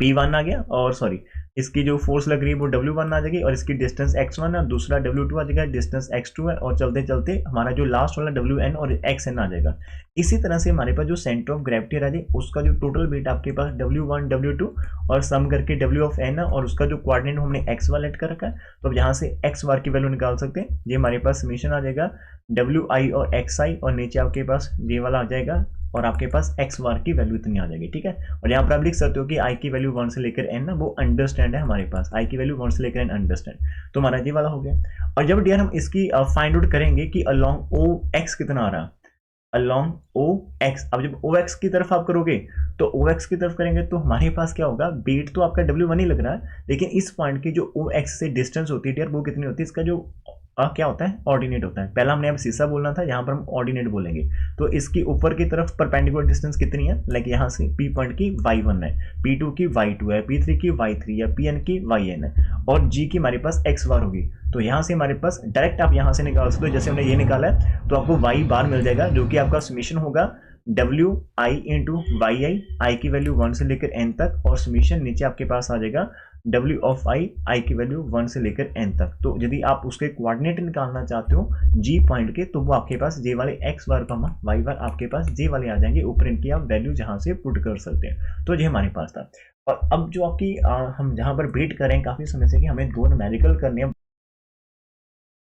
A: P1 आ गया, और सॉरी इसकी जो फोर्स लग रही है वो W1 आ जाएगी, और इसकी डिस्टेंस x1 है, दूसरा W2 आ जाएगा, डिस्टेंस x2 है, और चलते चलते हमारा जो लास्ट वाला WN और xn आ जाएगा। इसी तरह से हमारे पास जो सेंटर ऑफ ग्रेविटी आ जाए उसका जो टोटल वेट आपके पास W1 W2 और सम करके W ऑफ n है, और उसका जो कोऑर्डिनेट हमने x वाला कर रखा है, तो अब यहाँ से x बार की वैल्यू निकाल सकते हैं। ये हमारे पास समीशन आ जाएगा WI और XI, और नीचे आपके पास ये वाला आ जाएगा, और आपके पास x बार की वैल्यू इतनी आ जाएगी, ठीक है। और यहाँ पर आप लिख सकते हो कि i की वैल्यू 1 से लेकर n ना, वो अंडरस्टैंड है हमारे पास, i की वैल्यू 1 से लेकर n अंडरस्टैंड, तो हमारा ये वाला हो गया। और जब डियर हम इसकी फाइंड आउट करेंगे कि अलोंग ओ एक्स कितना आ रहा है, अलोंग ओ एक्स, अब जब ओ एक्स की तरफ आप करोगे तो ओ एक्स की तरफ करेंगे तो हमारे पास क्या होगा, बीट तो आपका W1 ही लग रहा है, लेकिन इस पॉइंट की जो ओ एक्स से डिस्टेंस होती है डियर वो कितनी होती है, इसका जो क्या होता है, ऑर्डिनेट होता है। पहला हमने अब सीसा बोलना था, यहाँ पर हम ऑर्डिनेट बोलेंगे। तो इसकी ऊपर की तरफ परपेंडिकुलर डिस्टेंस कितनी है, लाइक यहाँ से P पॉइंट की y1 है, P2 की y2 है, P3 की y3 है, Pn की yn है, और G की हमारे पास x बार होगी। तो यहाँ से हमारे पास डायरेक्ट आप यहाँ से निकाल सकते हो, जैसे हमने ये निकाला है तो आपको y बार मिल जाएगा, जो कि आपका समीशन होगा WI इंटू YI, I की वैल्यू 1 से लेकर n तक, और समीशन नीचे आपके पास आ जाएगा W ऑफ I की वैल्यू 1 से लेकर n तक। तो यदि आप उसके कोऑर्डिनेट निकालना चाहते हो G पॉइंट के, तो वो आपके पास J वाले x बार y बार आपके पास J वाले आ जाएंगे, ऊपर इनकी आप वैल्यू जहां से पुट कर सकते हैं। तो ये हमारे पास था। और अब जो आपकी हम जहां पर वेट कर रहे हैं काफी समय से कि हमें 2 न्यूमेरिकल करने हैं,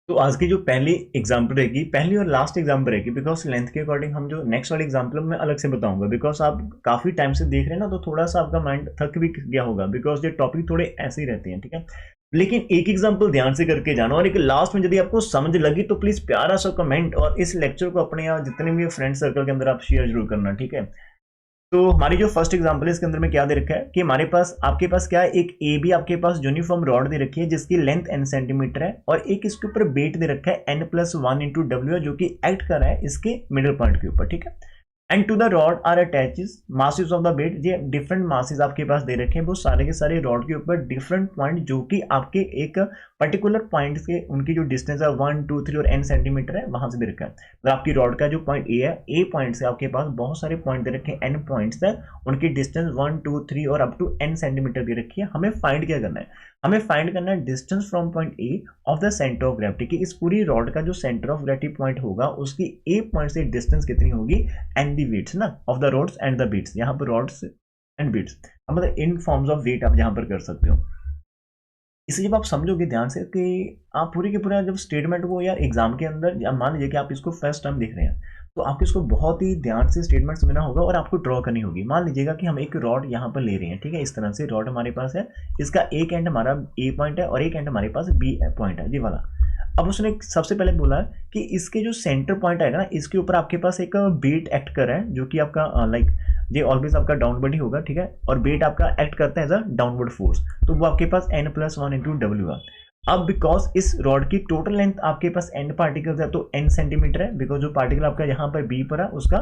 A: तो आज की जो पहली एग्जाम्पल रहेगी, पहली और लास्ट एग्जाम्पल रहेगी, बिकॉज लेंथ के अकॉर्डिंग हम जो नेक्स्ट वाली एग्जाम्पल मैं अलग से बताऊंगा, बिकॉज आप काफी टाइम से देख रहे हैं ना, तो थोड़ा सा आपका माइंड थक भी गया होगा, बिकॉज ये टॉपिक थोड़े ऐसे ही रहते हैं, ठीक है। लेकिन एक एग्जाम्पल ध्यान से करके जाना, और एक लास्ट में यदि आपको समझ लगी तो प्लीज प्यारा सा कमेंट, और इस लेक्चर को अपने यहाँ जितने भी फ्रेंड सर्कल के अंदर आप शेयर जरूर करना, ठीक है। तो हमारी जो फर्स्ट एग्जांपल है इसके अंदर में क्या दे रखा है कि हमारे पास आपके पास क्या है, एक ए बी आपके पास यूनिफॉर्म रॉड दे रखी है जिसकी लेंथ n सेंटीमीटर है, और एक इसके ऊपर वेट दे रखा है n+1 इंटू डब्ल्यू, जो कि एक्ट कर रहा है इसके मिडिल पॉइंट के ऊपर, ठीक है। And to the rod are attaches masses of the weight, ये डिफरेंट मासेस आपके पास दे रखे हैं, वो सारे के सारे रॉड के ऊपर डिफरेंट पॉइंट जो कि आपके एक पर्टिकुलर पॉइंट के उनकी जो डिस्टेंस है 1 2 3 और n सेंटीमीटर है, वहां से दे रखा है। मतलब आपकी रॉड का जो पॉइंट ए है, ए पॉइंट से आपके पास बहुत सारे पॉइंट दे रखे हैं, n पॉइंट्स है, उनकी डिस्टेंस 1 2 3 और अप टू n सेंटीमीटर दे रखी है। हमें फाइंड क्या करना है, हमें फाइंड करना है distance from point A of the centre of gravity, कि इस पूरी रॉड का जो सेंटर ऑफ ग्रेविटी पॉइंट होगा उसकी ए पॉइंट से डिस्टेंस कितनी होगी, एंड द वेट्स ना of the rods and the weights, यहाँ पर रॉड्स एंड बीट्स मतलब इन फॉर्म्स ऑफ वेट आप यहाँ पर कर सकते हो। इसे जब आप समझोगे ध्यान से कि आप पूरी के पूरा जब स्टेटमेंट को यार एग्जाम के अंदर, या मान लीजिए कि आप इसको फर्स्ट टाइम देख रहे हैं, तो आपको इसको बहुत ही ध्यान से स्टेटमेंट समझना होगा और आपको ड्रॉ करनी होगी। मान लीजिएगा कि हम एक रॉड यहाँ पर ले रहे हैं, ठीक है, इस तरह से रॉड हमारे पास है, इसका एक एंड हमारा ए पॉइंट है और एक एंड हमारे पास बी पॉइंट है, ये वाला। अब उसने सबसे पहले बोला कि इसके जो सेंटर पॉइंट आएगा ना, इसके ऊपर आपके पास एक बेट एक्ट कर रहा है, जो कि आपका लाइक ये ऑलवेज आपका डाउनवर्ड ही होगा, ठीक है, और बेट आपका एक्ट करता है एज अ डाउनवर्ड फोर्स, तो वो आपके पास n+1 इंटू डब्ल्यू है। अब बिकॉज इस रॉड की टोटल लेंथ आपके पास n पार्टिकल्स है तो n सेंटीमीटर है, बिकॉज जो पार्टिकल आपका यहाँ पर b पर है उसका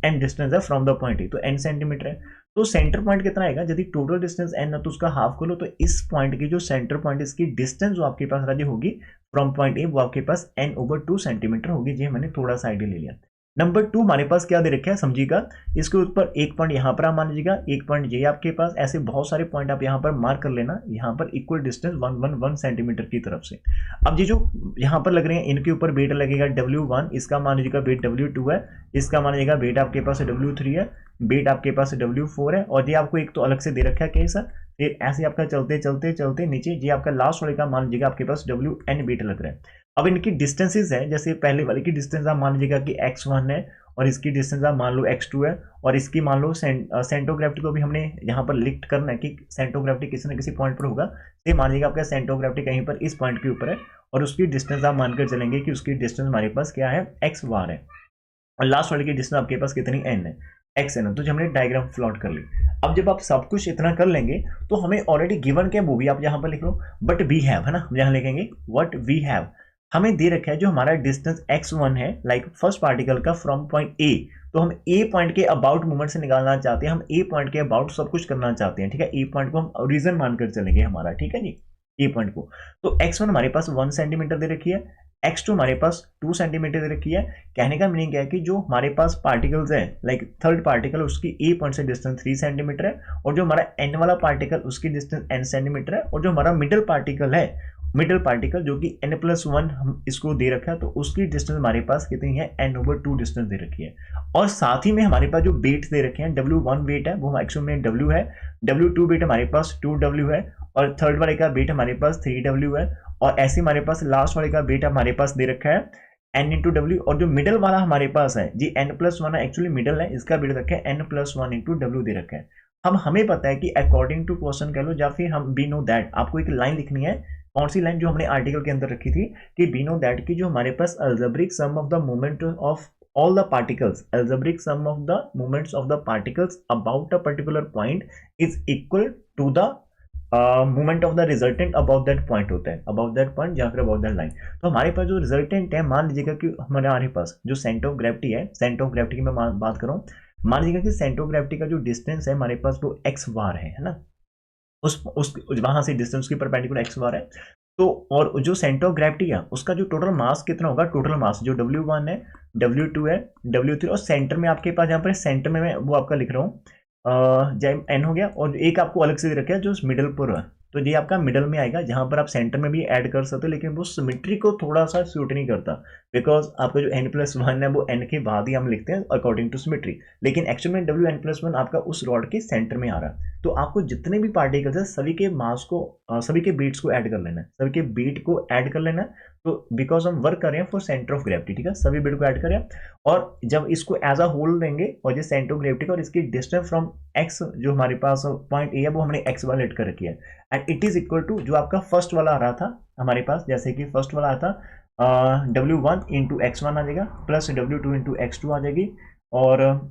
A: n डिस्टेंस है फ्रॉम द पॉइंट ए, तो n सेंटीमीटर है। तो सेंटर पॉइंट कितना आएगा, यदि टोटल डिस्टेंस n है तो उसका हाफ कर लो, तो इस पॉइंट की जो सेंटर पॉइंट इसकी डिस्टेंस जो आपके पास राजी होगी फ्रॉम पॉइंट ए, वो आपके पास n/2 सेंटीमीटर होगी। जी मैंने थोड़ा सा आइडिया ले लिया। नंबर 2 हमारे पास क्या दे रखा है समझिएगा, इसके ऊपर एक पॉइंट यहाँ पर आप मान लीजिएगा, एक पॉइंट ये आपके पास, ऐसे बहुत सारे पॉइंट आप यहाँ पर मार्क कर लेना, यहाँ पर इक्वल डिस्टेंस 1 सेंटीमीटर की तरफ से। अब ये जो यहाँ पर लग रहे हैं इनके ऊपर वेट लगेगा W1, इसका मान लीजिएगा वेट W2 है, इसका मान लीजिएगा वेट आपके पास W3 है, वेट आपके पास W4 है, और ये आपको एक तो अलग से दे रखा है कैसा, फिर ऐसे आपका चलते चलते चलते नीचे ये आपका लास्ट वाले का मान लीजिएगा आपके पास WN वेट लग रहा है। अब इनकी डिस्टेंसेस है, जैसे पहले वाले की डिस्टेंस आप मान लीजिएगा कि x1 है और इसकी डिस्टेंस आप मान लो x2 है, और इसकी मान लो सेंटर ऑफ ग्रेविटी को भी हमने यहाँ पर लिख करना है कि सेंटर ऑफ ग्रेविटी किसी न किसी पॉइंट पर होगा। तो मान लीजिएगा आपका सेंटर ऑफ ग्रेविटी कहीं पर इस पॉइंट के ऊपर है और उसकी डिस्टेंस आप मानकर चलेंगे कि उसकी डिस्टेंस हमारे पास क्या है, x बार है, और लास्ट वाले की डिस्टेंस आपके पास कितनी n है, x है ना। तो हमने डायग्राम प्लॉट कर ली। अब जब आप सब कुछ इतना कर लेंगे तो हमें ऑलरेडी गिवन क्या, वो भी आप यहाँ पर लिख लो, बट वी हैव, है ना, यहाँ लिखेंगे व्हाट वी हैव, हमें दे रखा है जो हमारा डिस्टेंस x1 है, लाइक फर्स्ट पार्टिकल का फ्रॉम पॉइंट ए, तो हम ए पॉइंट के अबाउट मूवमेंट से निकालना चाहते हैं, हम ए पॉइंट के अबाउट सब कुछ करना चाहते हैं, ठीक है, ए पॉइंट को हम ओरिजिन मानकर चलेंगे हमारा, ठीक है जी, ए पॉइंट को। तो x1 हमारे पास 1 सेंटीमीटर दे रखी है, x2 हमारे पास 2 सेंटीमीटर दे रखी है। कहने का मीनिंग क्या है कि जो हमारे पास पार्टिकल्स है, लाइक थर्ड पार्टिकल, उसकी ए पॉइंट से डिस्टेंस 3 सेंटीमीटर है, और जो हमारा n वाला पार्टिकल उसकी डिस्टेंस n सेंटीमीटर है, और जो हमारा मिडिल पार्टिकल है, मिडिल पार्टिकल जो कि n+1 हम इसको दे रखा है, तो उसकी डिस्टेंस हमारे पास कितनी है, n/2 डिस्टेंस दे रखी है। और साथ ही में हमारे पास जो वेट्स दे रखे हैं, W1 वेट है वो एक्चुअल में W है, W2 वेट हमारे पास 2W है, और थर्ड वाले का वेट हमारे पास 3W है, और ऐसे हमारे पास लास्ट वाले का वेट हमारे पास दे रखा है n/W, और जो मिडल वाला हमारे पास है जी n+1 है, एक्चुअली मिडल है, इसका वेट रखा है n+1/W दे रखा है। हमें पता है कि अकॉर्डिंग टू क्वेश्चन कह लो, या फिर हम वी नो दैट, आपको एक लाइन लिखनी है, कौन सी लाइन, जो हमने आर्टिकल के अंदर रखी थी कि वी नो दैट की जो हमारे पास algebraic sum of the moment of all the particles, algebraic sum of the moments of the particles about a particular point is equal to the moment of the resultant about that point होता है, about that point या फिर about that line. तो हमारे पास जो resultant है, मान लीजिएगा कि हमारे पास जो सेंटर ऑफ ग्रेविटी है, सेंटर ऑफ ग्रेविटी की मैं बात कर रहा हूँ, मान लीजिएगा कि सेंटर ऑफ ग्रेविटी का जो डिस्टेंस है हमारे पास वो x बार है ना, उस वहां से डिस्टेंस की परपेंडिकुलर x बार है। तो और जो सेंटर ऑफ ग्रेविटी है उसका जो टोटल मास कितना होगा, टोटल मास जो W1 है, W2 है, W3, और सेंटर में आपके पास यहाँ पर सेंटर में मैं वो आपका लिख रहा हूँ जब n हो गया, और एक आपको अलग से रखा है जो मिडल पर है, तो ये आपका मिडल में आएगा, जहां पर आप सेंटर में भी ऐड कर सकते हो, लेकिन वो सिमेट्री को थोड़ा सा सूट नहीं करता, बिकॉज आपका जो n+1 है वो n के बाद ही हम लिखते हैं अकॉर्डिंग टू सिमेट्री, लेकिन एक्चुअल में WN+1 आपका उस रॉड के सेंटर में आ रहा है। तो आपको जितने भी पार्टिकल्स है सभी के मास को, सभी के बीट्स को ऐड कर लेना है, सभी के बीट को ऐड कर लेना है। तो बिकॉज हम वर्क कर रहे हैं फॉर सेंटर ऑफ ग्रेविटी, ठीक है, सभी बीट को ऐड करें, और जब इसको एज अ होल देंगे, और ये सेंटर ऑफ ग्रेविटी का और इसकी डिस्टेंस फ्रॉम x जो हमारे पास पॉइंट ए है वो हमने x वाला लेट कर रखी है, and it is equal to जो आपका फर्स्ट वाला आ रहा था हमारे पास, जैसे कि फर्स्ट वाला आया था W1 इंटू x1 आ जाएगा, प्लस W2 इंटू x2 आ जाएगी, और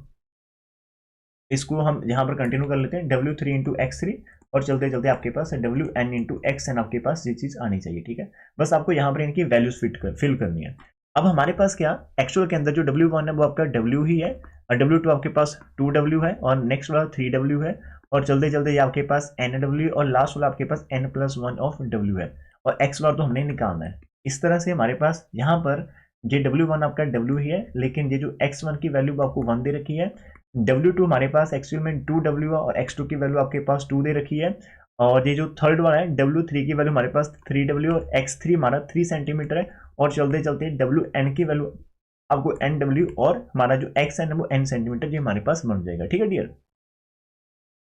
A: इसको हम यहाँ पर कंटिन्यू कर लेते हैं W3 इंटू x3, और चलते चलते आपके पास WN इंटू xn आपके पास ये चीज़ आनी चाहिए, ठीक है। बस आपको यहाँ पर इनकी वैल्यूज फिल करनी है। अब हमारे पास क्या एक्चुअल के अंदर जो W1 है वो आपका W ही है, और W2 आपके पास 2W है, और नेक्स्ट वाला 3W है, और चलते चलते ये आपके पास NW, और लास्ट वाला आपके पास n+1 ऑफ W है। और एक्स बार तो हमने निकालना है। इस तरह से हमारे पास यहाँ पर ये W1 आपका W ही है, लेकिन ये जो x1 की वैल्यू आपको 1 दे रखी है, W2 हमारे पास एक्चुअल में 2W है और x2 की वैल्यू आपके पास 2 दे रखी है, और ये जो थर्ड वाला है W3 की वैल्यू हमारे पास 3W और x3 हमारा 3 सेंटीमीटर है, और चलते चलते WN की वैल्यू आपको NW और हमारा जो XN है वो N सेंटीमीटर, ये हमारे पास बन जाएगा। ठीक है डियर,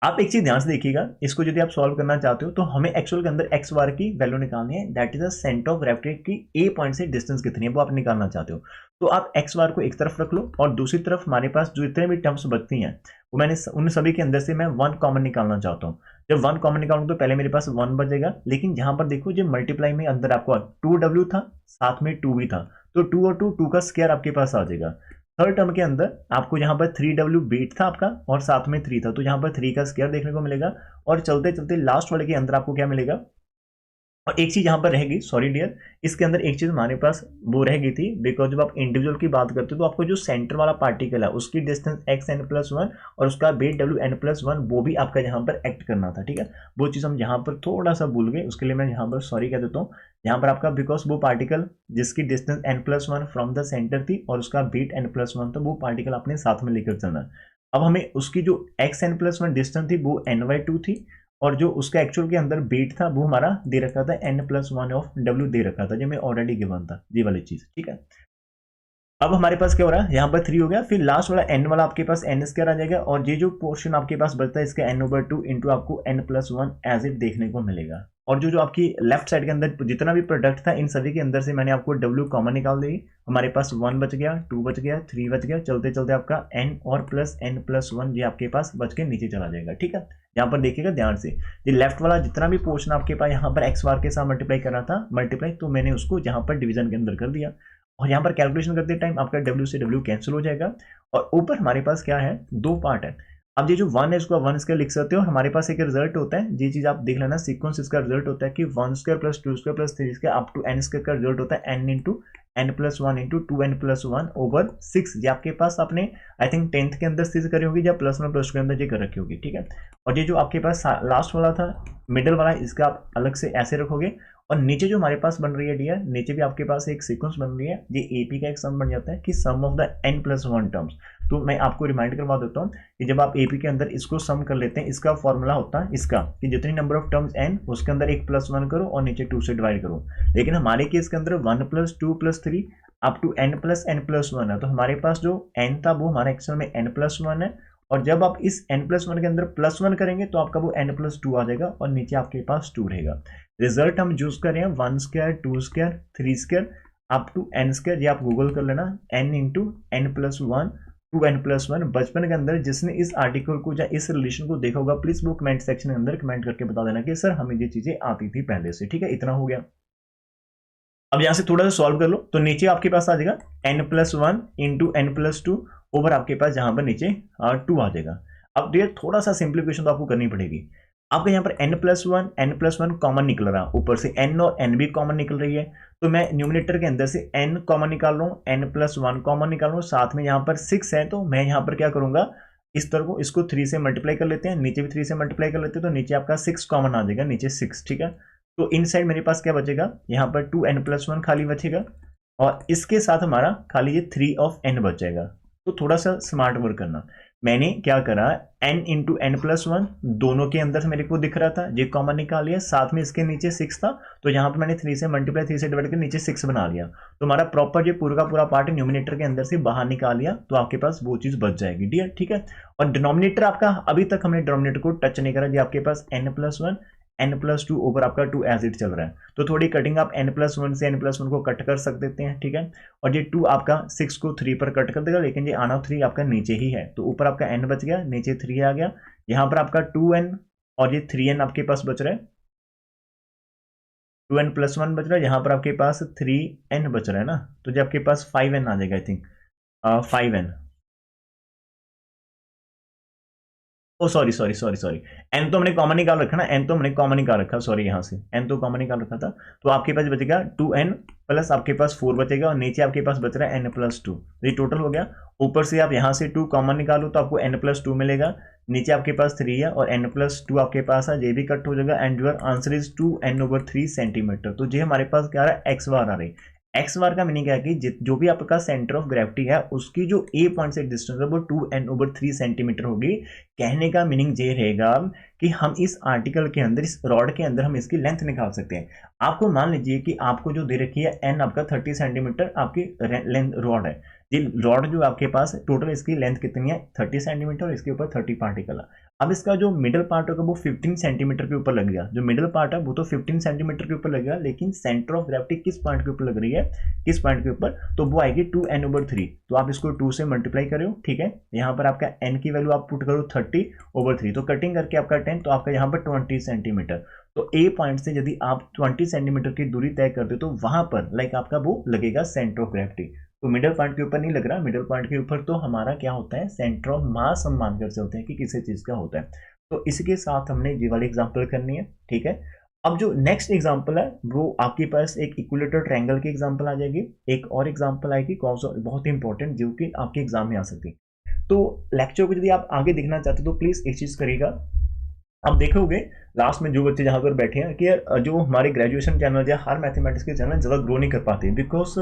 A: आप एक चीज ध्यान से देखिएगा, इसको यदि आप सॉल्व करना चाहते हो तो हमें एक्चुअल के अंदर एक्स बार की वैल्यू निकालनी है, that is the centre of gravity की ए पॉइंट से डिस्टेंस कितनी है वो आप निकालना चाहते हो। तो आप एक्स बार को एक तरफ रख लो और दूसरी तरफ हमारे पास जो इतने भी टर्म्स बचती हैं वो मैंने उन सभी के अंदर से मैं 1 कॉमन निकालना चाहता हूँ। जब 1 कॉमन निकालूंगा तो पहले मेरे पास 1 बचेगा, लेकिन यहाँ पर देखो जो मल्टीप्लाई में अंदर आपको 2W था, साथ में 2 भी था, तो 2 और 2 का स्क्वायर आपके पास आ जाएगा। थर्ड टर्म के अंदर आपको यहाँ पर 3W बेट था आपका और साथ में 3 था, तो यहाँ पर 3 का स्क्वायर देखने को मिलेगा, और चलते चलते लास्ट वाले के अंदर आपको क्या मिलेगा। और एक चीज यहाँ पर रहेगी, सॉरी डियर, इसके अंदर एक चीज हमारे पास वो रह गई थी, बिकॉज जब आप इंडिविजुअल की बात करते हो तो आपको जो सेंटर वाला पार्टिकल है उसकी डिस्टेंस XN+1 और उसका वेट WN+1 वो भी आपका यहाँ पर एक्ट करना था। ठीक है, वो चीज हम यहाँ पर थोड़ा सा भूल गए, उसके लिए मैं यहाँ पर सॉरी कह देता हूँ। यहाँ पर आपका बिकॉज वो पार्टिकल जिसकी distance N+1 from the centre थी और उसका वेट N+1 था, वो पार्टिकल आपने साथ में लेकर चलना। अब हमें उसकी जो XN+1 डिस्टेंस थी वो N/2 थी, और जो उसका एक्चुअल के अंदर बेट था वो हमारा दे रखा था N+1 ऑफ W दे रखा था, जो मैं ऑलरेडी गिवन था, ये वाली चीज। ठीक है, अब हमारे पास क्या हो रहा है, यहाँ पर 3 हो गया, फिर लास्ट वाला N वाला आपके पास N स्क्वायर आ जाएगा, और ये जो पोर्शन आपके पास बचता है इसका N/2 इंटू आपको N+1 एज इट देखने को मिलेगा। और जो जो आपकी लेफ्ट साइड के अंदर जितना भी प्रोडक्ट था इन सभी के अंदर से मैंने आपको W कॉमन निकाल दी, हमारे पास 1 बच गया, 2 बच गया, 3 बच गया, चलते चलते आपका N और प्लस N+1 ये आपके पास बच के नीचे चला जाएगा। ठीक है, यहाँ पर देखिएगा ध्यान से, ये लेफ्ट वाला जितना भी पोर्शन आपके पास यहाँ पर एक्स बार के साथ मल्टीप्लाई कर रहा था मल्टीप्लाई, तो मैंने उसको यहाँ पर डिवीजन के अंदर कर दिया, और यहाँ पर कैलकुलेशन करते टाइम आपका W से W कैंसिल हो जाएगा, और ऊपर हमारे पास क्या है, 2 पार्ट है। अब ये जो 1 है इसको 1 स्क्वायर लिख सकते हो, और हमारे पास एक रिजल्ट होता है, ये चीज आप देख लेना, सीक्वेंस इसका रिजल्ट होता है कि 1 square plus 2 square plus 3 square up to N square का रिजल्ट होता है N into N+1 into 2N+1 over 6। ये आपके पास आपने आई थिंक 10th के अंदर चीज करी होगी या +1 प्लस 2 के अंदर ये कर रखी होगी। ठीक है, और ये जो आपके पास लास्ट वाला था मिडिल वाला, इसका आप अलग से ऐसे रखोगे, और नीचे जो हमारे पास बन रही है डियर, नीचे भी आपके पास एक सीक्वेंस बन रही है, ये एपी का एक सम बन जाता है कि सम ऑफ द N+1 टर्म्स। तो मैं आपको रिमाइंड करवा देता हूँ कि जब आप एपी के अंदर इसको सम कर लेते हैं, इसका फॉर्मूला होता है इसका कि जितनी नंबर ऑफ टर्म्स n उसके अंदर 1 + 1 करो और नीचे 2 से डिवाइड करो, लेकिन हमारे केस के अंदर 1 + 2 + 3 अप टू N + N+1 है, तो हमारे पास जो n था वो हमारा एक्चुअल में N+1 है, और जब आप इस N+1 के अंदर +1 करेंगे तो आपका वो N+2 आ जाएगा, और नीचे आपके पास 2 रहेगा। रिजल्ट हम यूज कर रहे हैं 1 square 2 square 3 square up to N square, ये आप गूगल कर लेना, N इंटू N+1 2N+1। बचपन के अंदर जिसने इस आर्टिकल को या इस रिलेशन को देखा होगा प्लीज वो कमेंट सेक्शन के अंदर कमेंट करके बता देना कि सर हमें ये चीजें आती थी पहले से। ठीक है, इतना हो गया। अब यहां से थोड़ा सा सॉल्व कर लो, तो नीचे आपके पास आ जाएगा N+1 इंटू N+2 ओवर आपके पास जहां पर नीचे 2 आ जाएगा। अब ये थोड़ा सा सिंप्लीफिकेशन तो आपको करनी पड़ेगी। आपका यहाँ पर N+1 कॉमन निकल रहा है, ऊपर से N और N भी कॉमन निकल रही है, तो मैं न्यूमिनेटर के अंदर से N कॉमन निकाल रहा हूँ, N+1 कॉमन निकाल रहा हूँ, साथ में यहाँ पर 6 है, तो मैं यहाँ पर क्या करूंगा, इस तरह को इसको 3 से मल्टीप्लाई कर लेते हैं, नीचे भी 3 से मल्टीप्लाई कर लेते हैं, तो नीचे आपका 6 कॉमन आ जाएगा, नीचे 6। ठीक है, तो इन साइड मेरे पास क्या बचेगा, यहाँ पर 2N+1 खाली बचेगा, और इसके साथ हमारा खाली ये 3 ऑफ N बच जाएगा। तो थोड़ा सा स्मार्ट वर्क करना, मैंने क्या करा, N इंटू N+1 दोनों के अंदर से मेरे को दिख रहा था, ये कॉमन निकाल लिया, साथ में इसके नीचे 6 था, तो यहाँ पर मैंने 3 से मल्टीप्लाई 3 से डिवाइड कर नीचे 6 बना लिया, तो हमारा प्रॉपर ये पूरा का पूरा पार्ट न्यूमिनेटर के अंदर से बाहर निकाल लिया, तो आपके पास वो चीज बच जाएगी डियर। ठीक है, और डिनोमिनेटर आपका अभी तक हमने डिनोमिनेटर को टच नहीं करा, ये आपके पास N+1 N+2 ओवर आपका 2 एज इट चल रहा है, तो थोड़ी कटिंग आप N+1 से N+1 को कट कर सकते हैं। ठीक है, और ये 2 आपका 6 को 3 पर कट कर देगा, लेकिन ये आना 3 आपका नीचे ही है, तो ऊपर आपका N बच गया, नीचे 3 आ गया, यहाँ पर आपका 2N और ये 3N आपके पास बच रहा है, 2N+1 बच रहा है, यहाँ पर आपके पास 3N बच रहा है ना, तो जो आपके पास 5N आ जाएगा, I think 5N। Oh sorry sorry sorry sorry, N तो हमने कॉमन निकाल रखा ना, एन तो हमने कॉमन निकाल रखा, सॉरी यहाँ से एन तो कॉमन निकाल रखा था। तो आपके पास बचेगा 2n प्लस आपके पास 4 बचेगा, और नीचे आपके पास बच रहा है n+2, तो ये टोटल हो गया। ऊपर से आप यहाँ से 2 कॉमन निकालो तो आपको n+2 मिलेगा, नीचे आपके पास 3 है और n+2 आपके पास है, ये भी कट हो जाएगा, and your answer is 2n/3 centimetre. तो ये हमारे पास क्या आ रहा है, एक्स बार आ रही। एक्स बार का मीनिंग क्या है कि जो भी आपका सेंटर ऑफ ग्रेविटी है उसकी जो ए पॉइंट से डिस्टेंस है वो 2n/3 सेंटीमीटर होगी। कहने का मीनिंग ये रहेगा कि हम इस आर्टिकल के अंदर, इस रॉड के अंदर हम इसकी लेंथ निकाल सकते हैं। आपको मान लीजिए कि आपको जो दे रखी है एन आपका 30 सेंटीमीटर आपकी लेंथ रॉड है। ये रॉड जो आपके पास टोटल इसकी लेंथ कितनी है, 30 सेंटीमीटर, और इसके ऊपर 30 पार्टिकल है। अब इसका जो मिडल पार्ट होगा वो 15 सेंटीमीटर के ऊपर लग गया, जो मिडल पार्ट है वो तो 15 सेंटीमीटर के ऊपर लगेगा, लेकिन सेंटर ऑफ ग्रेविटी किस पॉइंट के ऊपर लग रही है, किस पॉइंट के ऊपर, तो वो आएगी 2n/3। तो आप इसको 2 से मल्टीप्लाई करो, ठीक है। यहाँ पर आपका n की वैल्यू आप पुट करो 30/3, तो कटिंग करके आपका 10, तो आपका यहाँ पर 20 सेंटीमीटर। तो ए पॉइंट से यदि आप 20 सेंटीमीटर की दूरी तय करते हो तो वहां पर लाइक आपका वो लगेगा सेंटर ऑफ ग्रेविटी। तो मिडल पॉइंट के ऊपर नहीं लग रहा, मिडल पॉइंट के ऊपर तो हमारा क्या होता है, सेंटर ऑफ मास हम मानकर चलते हैं कि किसी चीज का होता है। तो इसके साथ हमने ये वाली एग्जांपल करनी है, ठीक है। अब जो नेक्स्ट एग्जांपल है वो आपके पास एक इक्विलेटरल ट्रायंगल की एग्जांपल आ जाएगी, एक और एग्जांपल आएगी बहुत ही इंपॉर्टेंट जो कि आपके एग्जाम में आ सकती है। तो लेक्चर को यदि आप आगे देखना चाहते हो तो प्लीज एक चीज करिएगा, आप देखोगे लास्ट में जो बच्चे जहां पर बैठे हैं कि यार जो हमारे ग्रेजुएशन चैनल या हर मैथमेटिक्स के चैनल ज़्यादा ग्रो नहीं कर पाते, बिकॉज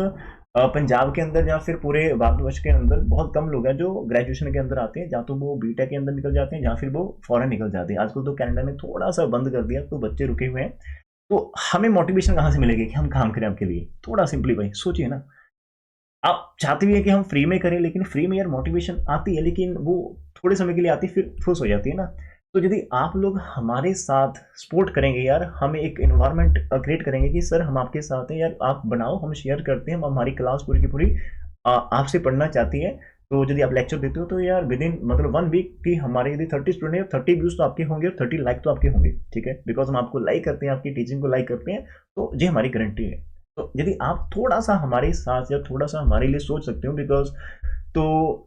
A: पंजाब के अंदर या फिर पूरे भारतवर्ष के अंदर बहुत कम लोग हैं जो ग्रेजुएशन के अंदर आते हैं, या तो वो बीटेक के अंदर निकल जाते हैं या फिर वो फॉरेन निकल जाते हैं। आजकल तो कनाडा ने थोड़ा सा बंद कर दिया, तो बच्चे रुके हुए हैं। तो हमें मोटिवेशन कहाँ से मिलेगी कि हम काम करें आपके लिए, थोड़ा सिंपली भाई सोचिए ना। आप चाहते भी है कि हम फ्री में करें, लेकिन फ्री में यार मोटिवेशन आती है, लेकिन वो थोड़े समय के लिए आती है फिर फुस हो जाती है ना। तो यदि आप लोग हमारे साथ सपोर्ट करेंगे यार, हम एक इन्वायरमेंट क्रिएट करेंगे कि सर हम आपके साथ हैं यार, आप बनाओ, हम शेयर करते हैं, हम हमारी क्लास पूरी की पूरी आपसे पढ़ना चाहती है। तो यदि आप लेक्चर देते हो तो यार विद इन मतलब 1 वीक की हमारे यदि 30 स्टूडेंट है, 30 व्यूज तो आपके होंगे और 30 लाइक तो आपके होंगे, ठीक है, बिकॉज हम आपको लाइक करते हैं, आपकी टीचिंग को लाइक करते हैं, तो ये हमारी गारंटी है। तो यदि आप थोड़ा सा हमारे साथ या थोड़ा सा हमारे लिए सोच सकते हो, बिकॉज तो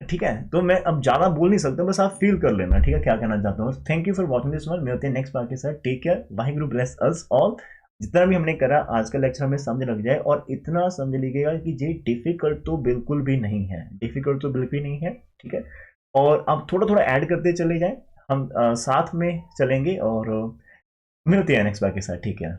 A: ठीक है, तो मैं अब ज़्यादा बोल नहीं सकता, बस आप फील कर लेना, ठीक है, क्या कहना चाहता हूँ। Thank you for watching this one, मिलते हैं नेक्स्ट पार्ट के साथ, take care, Waheguru bless us all. जितना भी हमने करा आज का लेक्चर हमें समझ लग जाए, और इतना समझ लीजिएगा कि ये डिफिकल्ट तो बिल्कुल भी नहीं है, डिफिकल्ट तो बिल्कुल भी नहीं है, ठीक है। और अब थोड़ा थोड़ा ऐड करते चले जाएं, हम साथ में चलेंगे, और मिलते हैं नेक्स्ट बार के साथ, ठीक है।